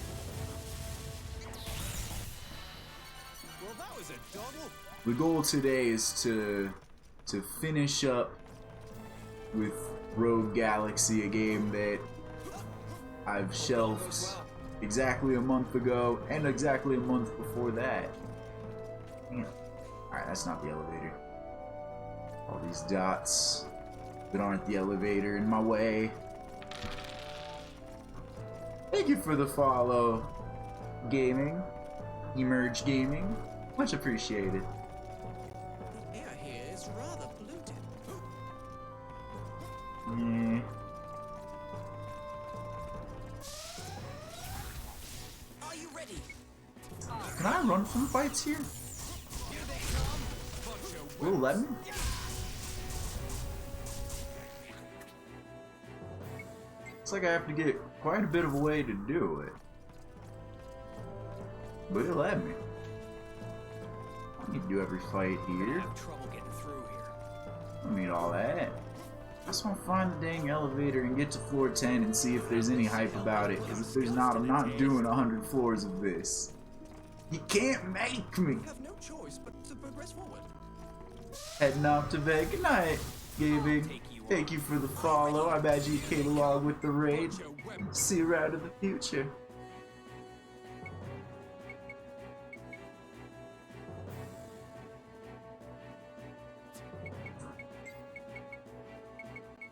Well, that was a doddle. The goal today is to finish up with Rogue Galaxy, a game that I've shelved exactly a month ago and exactly a month before that. Damn. Alright, that's not the elevator. All these dots that aren't the elevator in my way. Thank you for the follow, Gaming. Emerge Gaming. Much appreciated. The air here is rather polluted. Yeah. Are you ready? Can I run from fights here? Here they come. Bunch of Will it let me? Looks like I have to get quite a bit of a way to do it. But it'll let me. I don't need to do every fight I here. have trouble getting through here. I don't need all that. I just want to find the dang elevator and get to floor 10 and see if there's any hype about it. Because if there's not, I'm not doing 100 floors of this. You can't make me! You have no choice but to progress forward. Heading off to bed. Good night, gaming. Thank you for the follow. I imagine you came along with the raid. See you around in the future.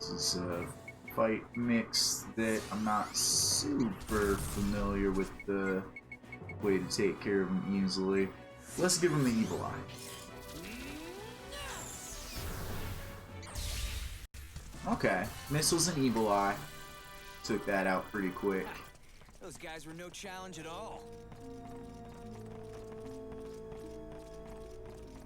This is a fight mix that I'm not super familiar with the way to take care of him easily. Let's give him the evil eye. Okay, missiles and evil eye. Took that out pretty quick. Those guys were no challenge at all.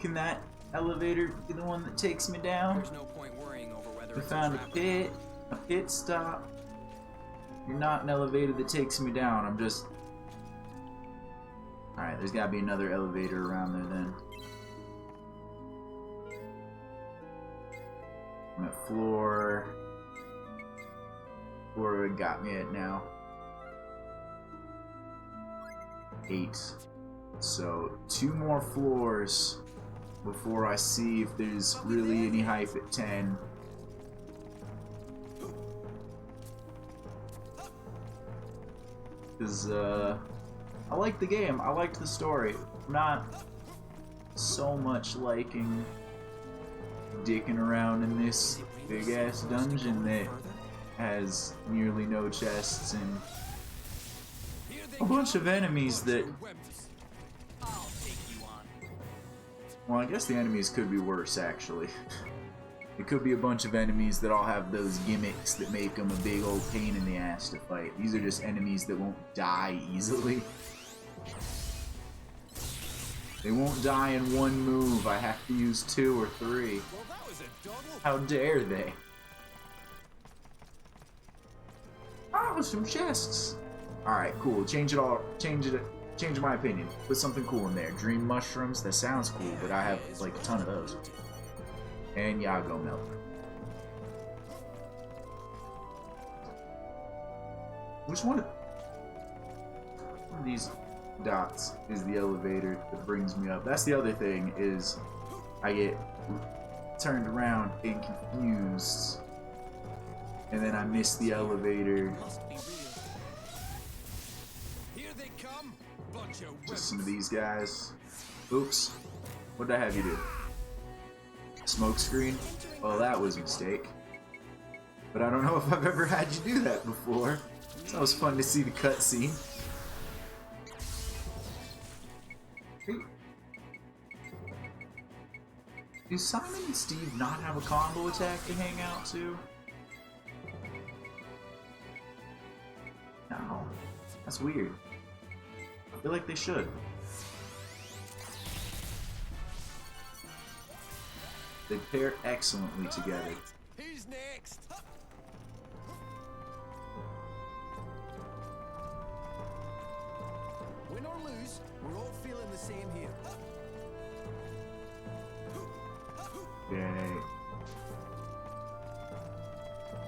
Can that elevator be the one that takes me down? There's no point worrying over whether We it's found a trap or pit, a pit stop. You're not an elevator that takes me down, I'm just... Alright, there's gotta be another elevator around there then. I'm at floor... Where it got me at now. 8. So, 2 more floors before I see if there's really any hype at 10. Because, I like the game, I liked the story. I'm not so much liking dicking around in this big-ass dungeon that has nearly no chests and a bunch of enemies that... I'll take you on. Well, I guess the enemies could be worse, actually. It could be a bunch of enemies that all have those gimmicks that make them a big old pain in the ass to fight. These are just enemies that won't die easily. They won't die in one move. I have to use 2 or 3. Well, that was a double. How dare they? Oh, some chests. Alright, cool. Change my opinion. Put something cool in there. Dream mushrooms, that sounds cool, but I have like a ton of those. And Yago milk. Which one of these dots is the elevator that brings me up? That's the other thing, is I get turned around and confused. And then I miss the elevator. Must be real. Here they come. Bunch of Just some of these guys. Oops. What did I have you do? Smoke screen? Well, that was a mistake. But I don't know if I've ever had you do that before. So it was fun to see the cutscene. Hey. Do Simon and Steve not have a combo attack to hang out to? No. That's weird. I feel like they should. They pair excellently together. Who's next? Win or lose, we're all feeling the same here. Yay.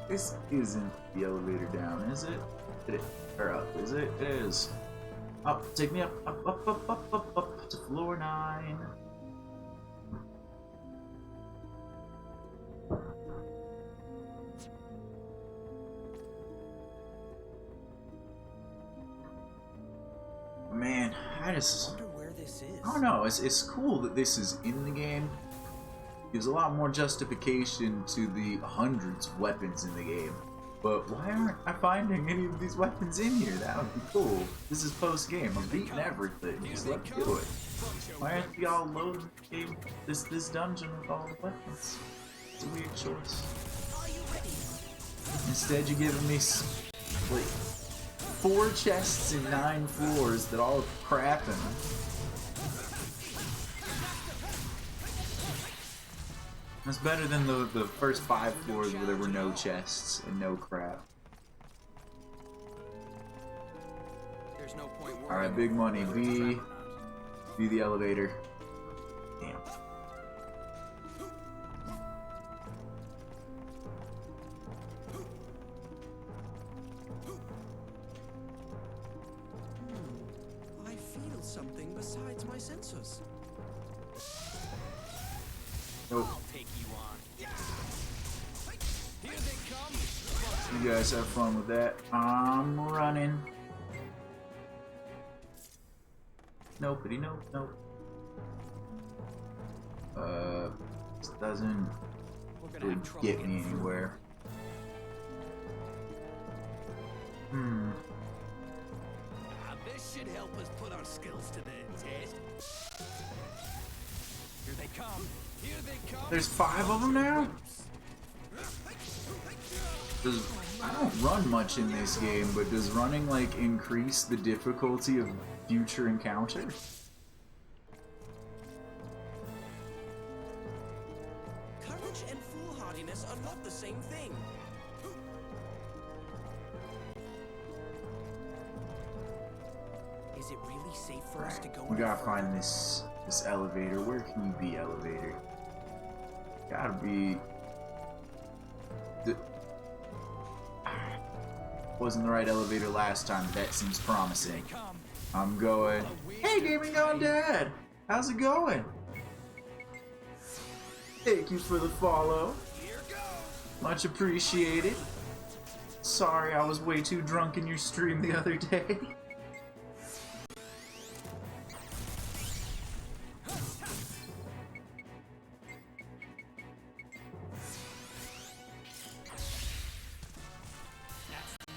This isn't the elevator down, is it? Or up, is it? It is. Up, take me up, up to floor 9. Man, I Wonder where this is. don't know, it's cool that this is in the game. Gives a lot more justification to the hundreds of weapons in the game. But why aren't I finding any of these weapons in here? That would be cool. This is post-game. I'm beating everything. Just let me do it. Why aren't y'all loading game this dungeon with all the weapons? It's a weird choice. Instead, you're giving me like 4 chests and 9 floors that all have crap in them. That's better than the first 5 floors where there were no chests and no crap. there's no point worrying. Alright, big money. Be the elevator. Damn. I feel something besides my sensors. Nope. I'll take you on. Here they come. You guys have fun with that. I'm running. Nobody, nope. This doesn't We're gonna really have trouble get me getting through. anywhere. This should help us put our skills to the test. Here they come. Here they come. There's 5 of them now? I don't run much in this game, but does running like increase the difficulty of future encounters? Courage and foolhardiness are not the same thing. Is it really safe for us to go? We gotta find this elevator. Where can you be, elevator? Gotta be. Wasn't the right elevator last time. That seems promising. Come. I'm going. Hey, Gaming on Dad! How's it going? Thank you for the follow. Here goes. Much appreciated. Sorry, I was way too drunk in your stream the other day.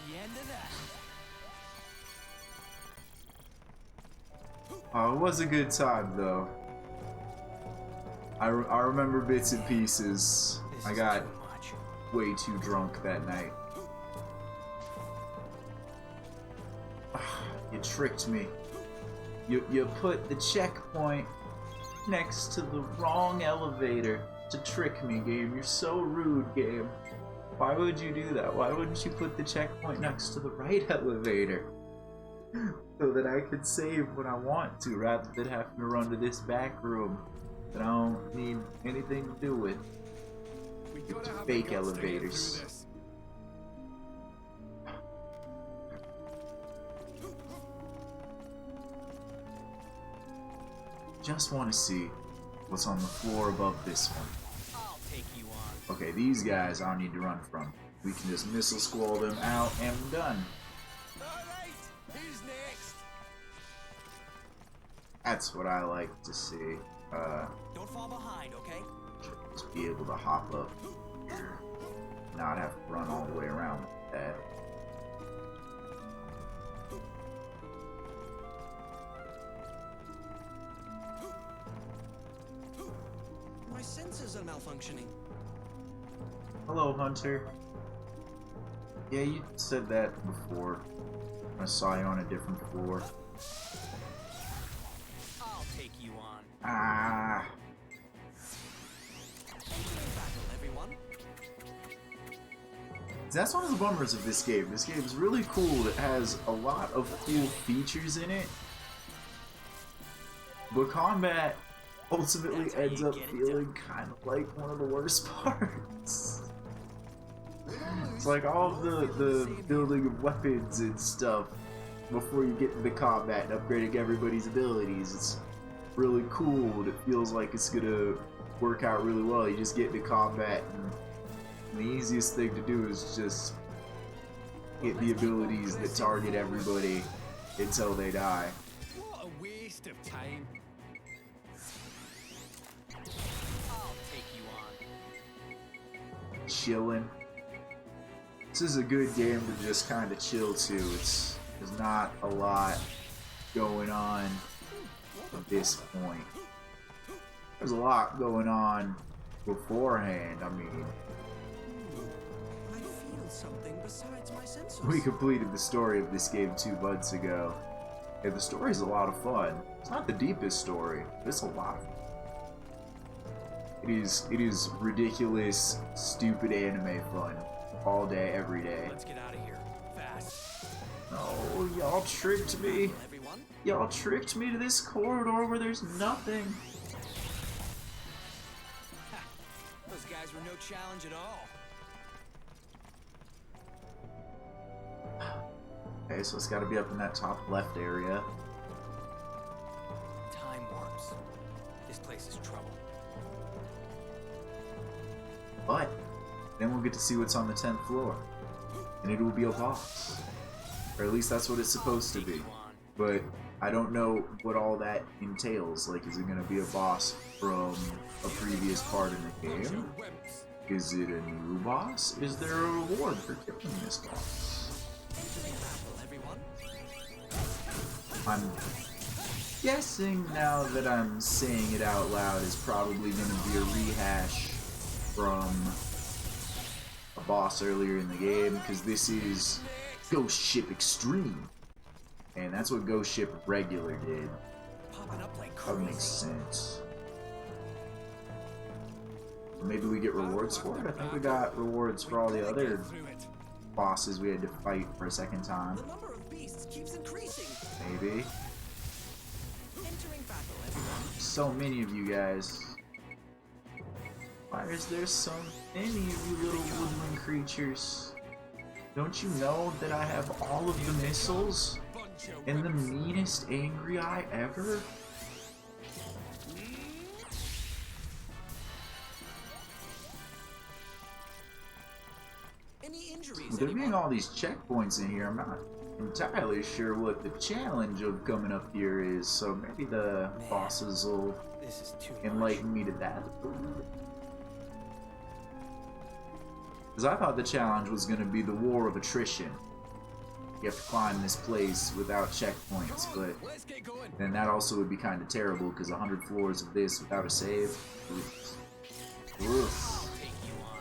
The end of that. Oh, it was a good time though. I remember bits and pieces. This I is got too much. way too drunk that night. You tricked me. You put the checkpoint next to the wrong elevator to trick me, game. You're so rude, game. Why would you do that? Why wouldn't you put the checkpoint next to the right elevator? So that I could save when I want to, rather than having to run to this back room that I don't need anything to do with. We gotta have Fake the guts to get through elevators. this. Just want to see what's on the floor above this one. I'll take you on. Okay, these guys I don't need to run from. We can just missile squall them out and we're done. Alright, who's next? That's what I like to see. Don't fall behind, okay? Just be able to hop up here. Not have to run all the way around with that. My sensors are malfunctioning. Hello, Hunter. Yeah, you said that before. I saw you on a different floor. I'll take you on. Ah, Battle, everyone. that's one of the bummers of this game. This game is really cool. It has a lot of cool features in it, but combat ultimately That's how ends you up get it feeling kind of like one of the worst parts. It's like all of the building of weapons and stuff before you get to the combat and upgrading everybody's abilities. It's really cool and it feels like it's gonna work out really well. You just get into combat and the easiest thing to do is just get the abilities that target everybody until they die. What a waste of time. I'll take you on. Chilling. This is a good game to just kind of chill to. There's not a lot going on at this point. There's a lot going on beforehand. I mean, I feel something besides my sensors. we completed the story of this game 2 months ago. And the story's a lot of fun. It's not the deepest story, but it's a lot of fun. It is ridiculous, stupid anime fun. All day, every day. Let's get out of here. Fast. Oh, y'all tricked me. Everyone? Y'all tricked me to this corridor where there's nothing. Ha, those guys were no challenge at all. Okay, so it's got to be up in that top left area. Time warps. This place is trouble. But then we'll get to see what's on the 10th floor. And it will be a boss. Or at least that's what it's supposed to be. But I don't know what all that entails. Like, is it going to be a boss from a previous part in the game? Is it a new boss? Is there a reward for killing this boss? I'm guessing now that I'm saying it out loud is probably going to be a rehash from a boss earlier in the game, because this is Ghost Ship Extreme, and that's what Ghost Ship Regular did. That makes sense. Maybe we get rewards for it? I think we got rewards for all the other bosses we had to fight for a second time. The number of beasts keeps increasing. Maybe. Entering battle, everyone. So many of you guys. Why is there so many of you little woodland creatures? Don't you know that I have all of the missiles and the meanest angry eye ever? Any injuries? With there being all these checkpoints in here, I'm not entirely sure what the challenge of coming up here is, so maybe the bosses will This is too enlighten me to that. Because I thought the challenge was going to be the war of attrition. You have to climb this place without checkpoints, but Let's get going. then that also would be kind of terrible, because 100 floors of this without a save. Oof. Oof. Take you on.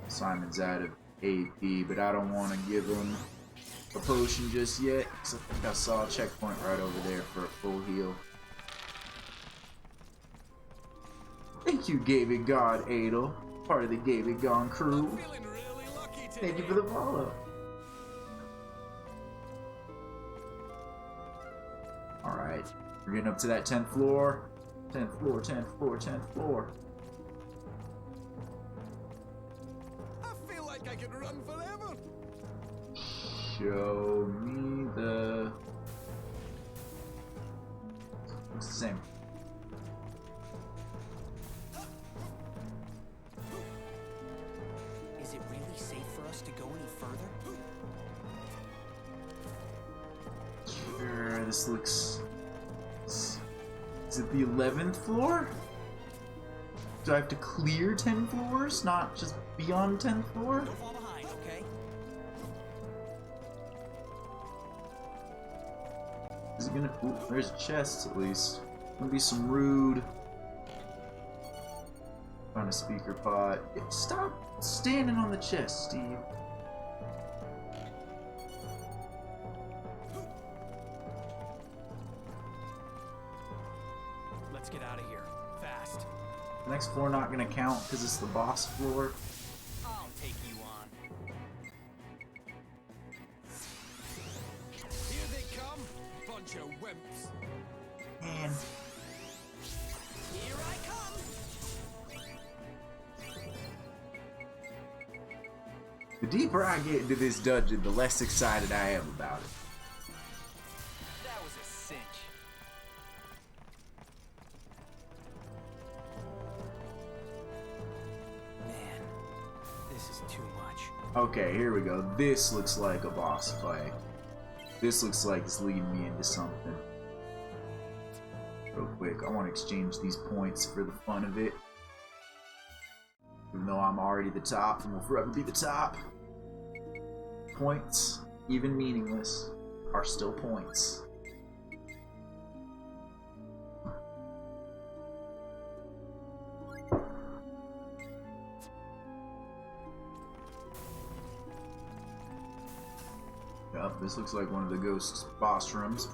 Simon's out of AP, but I don't want to give him a potion just yet, because I think I saw a checkpoint right over there for a full heal. Thank you, Gaming God Adel, part of the Gaming God crew. Feeling really lucky today. Thank you for the follow. Alright, we're getting up to that 10th floor. 10th floor, 10th floor, 10th floor. I feel like I could run forever. Show me the... It's the same. Is it really safe for us to go any further? Sure, this looks... Is it the 11th floor? Do I have to clear 10 floors, not just be on 10th floor? Don't fall behind, okay? Is it gonna... Ooh, there's chests at least. Gonna be some rude... Found a speaker pod. Stop standing on the chest, Steve. Let's get out of here. Fast. The next floor not gonna count because it's the boss floor. I'll take you on. Here they come. Bunch of wimps. Man, Here I come. The deeper I get into this dungeon, the less excited I am about it. That was a cinch. Man, this is too much. okay, here we go. This looks like a boss fight. This looks like it's leading me into something. Real quick, I want to exchange these points for the fun of it. Even though I'm already the top and will forever be the top. Points, even meaningless, are still points. Yup, this looks like one of the ghost boss rooms.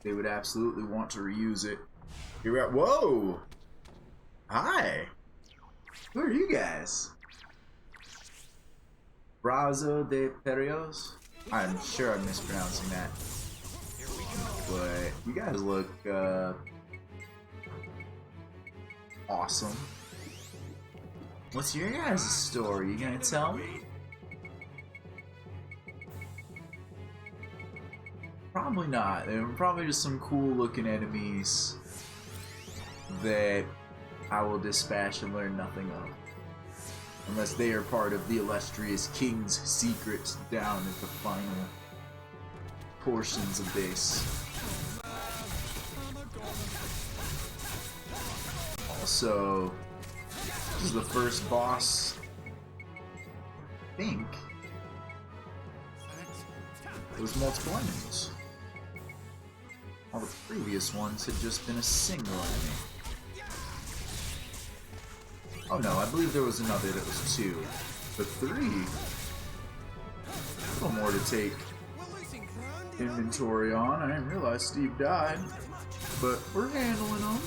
They would absolutely want to reuse it. You're at. Whoa! Hi. Who are you guys? Brazo de Perios? I'm sure I'm mispronouncing that. But you guys look awesome. What's your guys' story? You gonna tell me? Probably not. They're probably just some cool looking enemies that I will dispatch and learn nothing of. Unless they are part of the illustrious king's secrets down at the final portions of this. Also, this is the first boss, I think. There was multiple enemies. All the previous ones had just been a single enemy. Oh no, I believe there was another that was 2. But 3? A little more to take inventory on. I didn't realize Steve died. But we're handling them.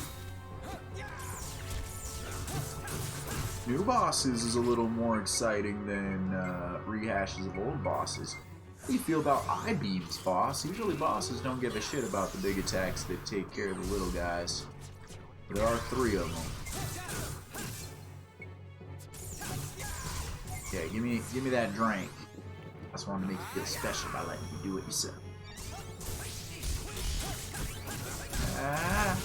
New bosses is a little more exciting than rehashes of old bosses. How do you feel about I-beams, boss? Usually bosses don't give a shit about the big attacks that take care of the little guys. There are 3 of them. Okay, give me that drink. I just wanted to make you feel special by letting you do it yourself. Ah.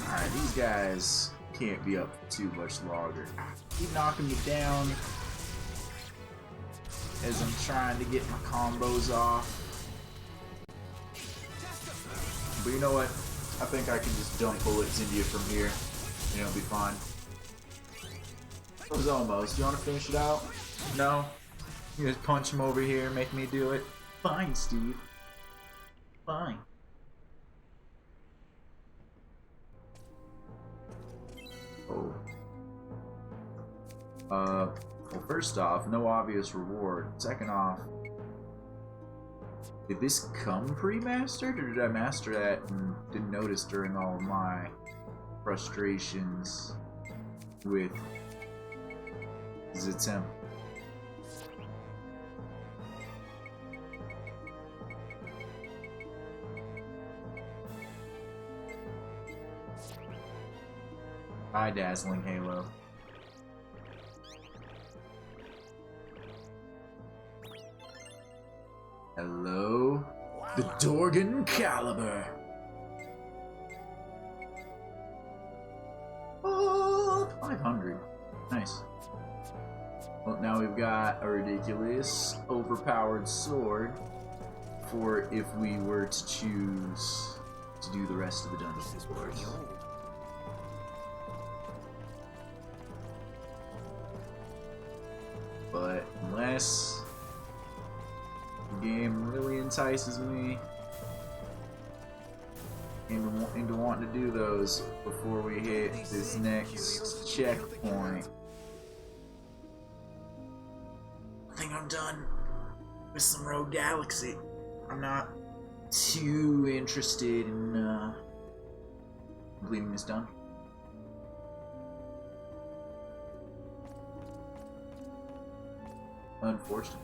Alright, these guys can't be up too much longer. Keep knocking me down as I'm trying to get my combos off. But you know what? I think I can just dump bullets into you from here. And it'll be fine. It was almost. You want to finish it out? No? You just punch him over here and make me do it? Fine, Steve. Fine. Oh. Well, first off, no obvious reward. Second off, did this come pre-mastered, or did I master that and didn't notice during all of my frustrations with Zitem? Hi, Dazzling Halo. Hello? The Dorgan Caliber! Oh, 500. Nice. Well, now we've got a ridiculous, overpowered sword for if we were to choose to do the rest of the dungeons, of course. But unless the game really entices me into wanting to do those before we hit this next checkpoint, I think I'm done with some Rogue Galaxy. I'm not too interested in completing this dungeon. Unfortunately.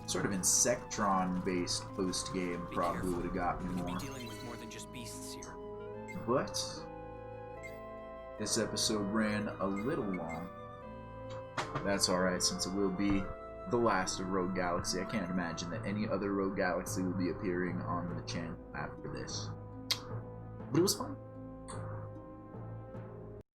Sort of Insectron-based post-game probably would have got me more. Dealing with more than just beasts here. But this episode ran a little long. That's alright, since it will be the last of Rogue Galaxy. I can't imagine that any other Rogue Galaxy will be appearing on the channel after this. But it was fun.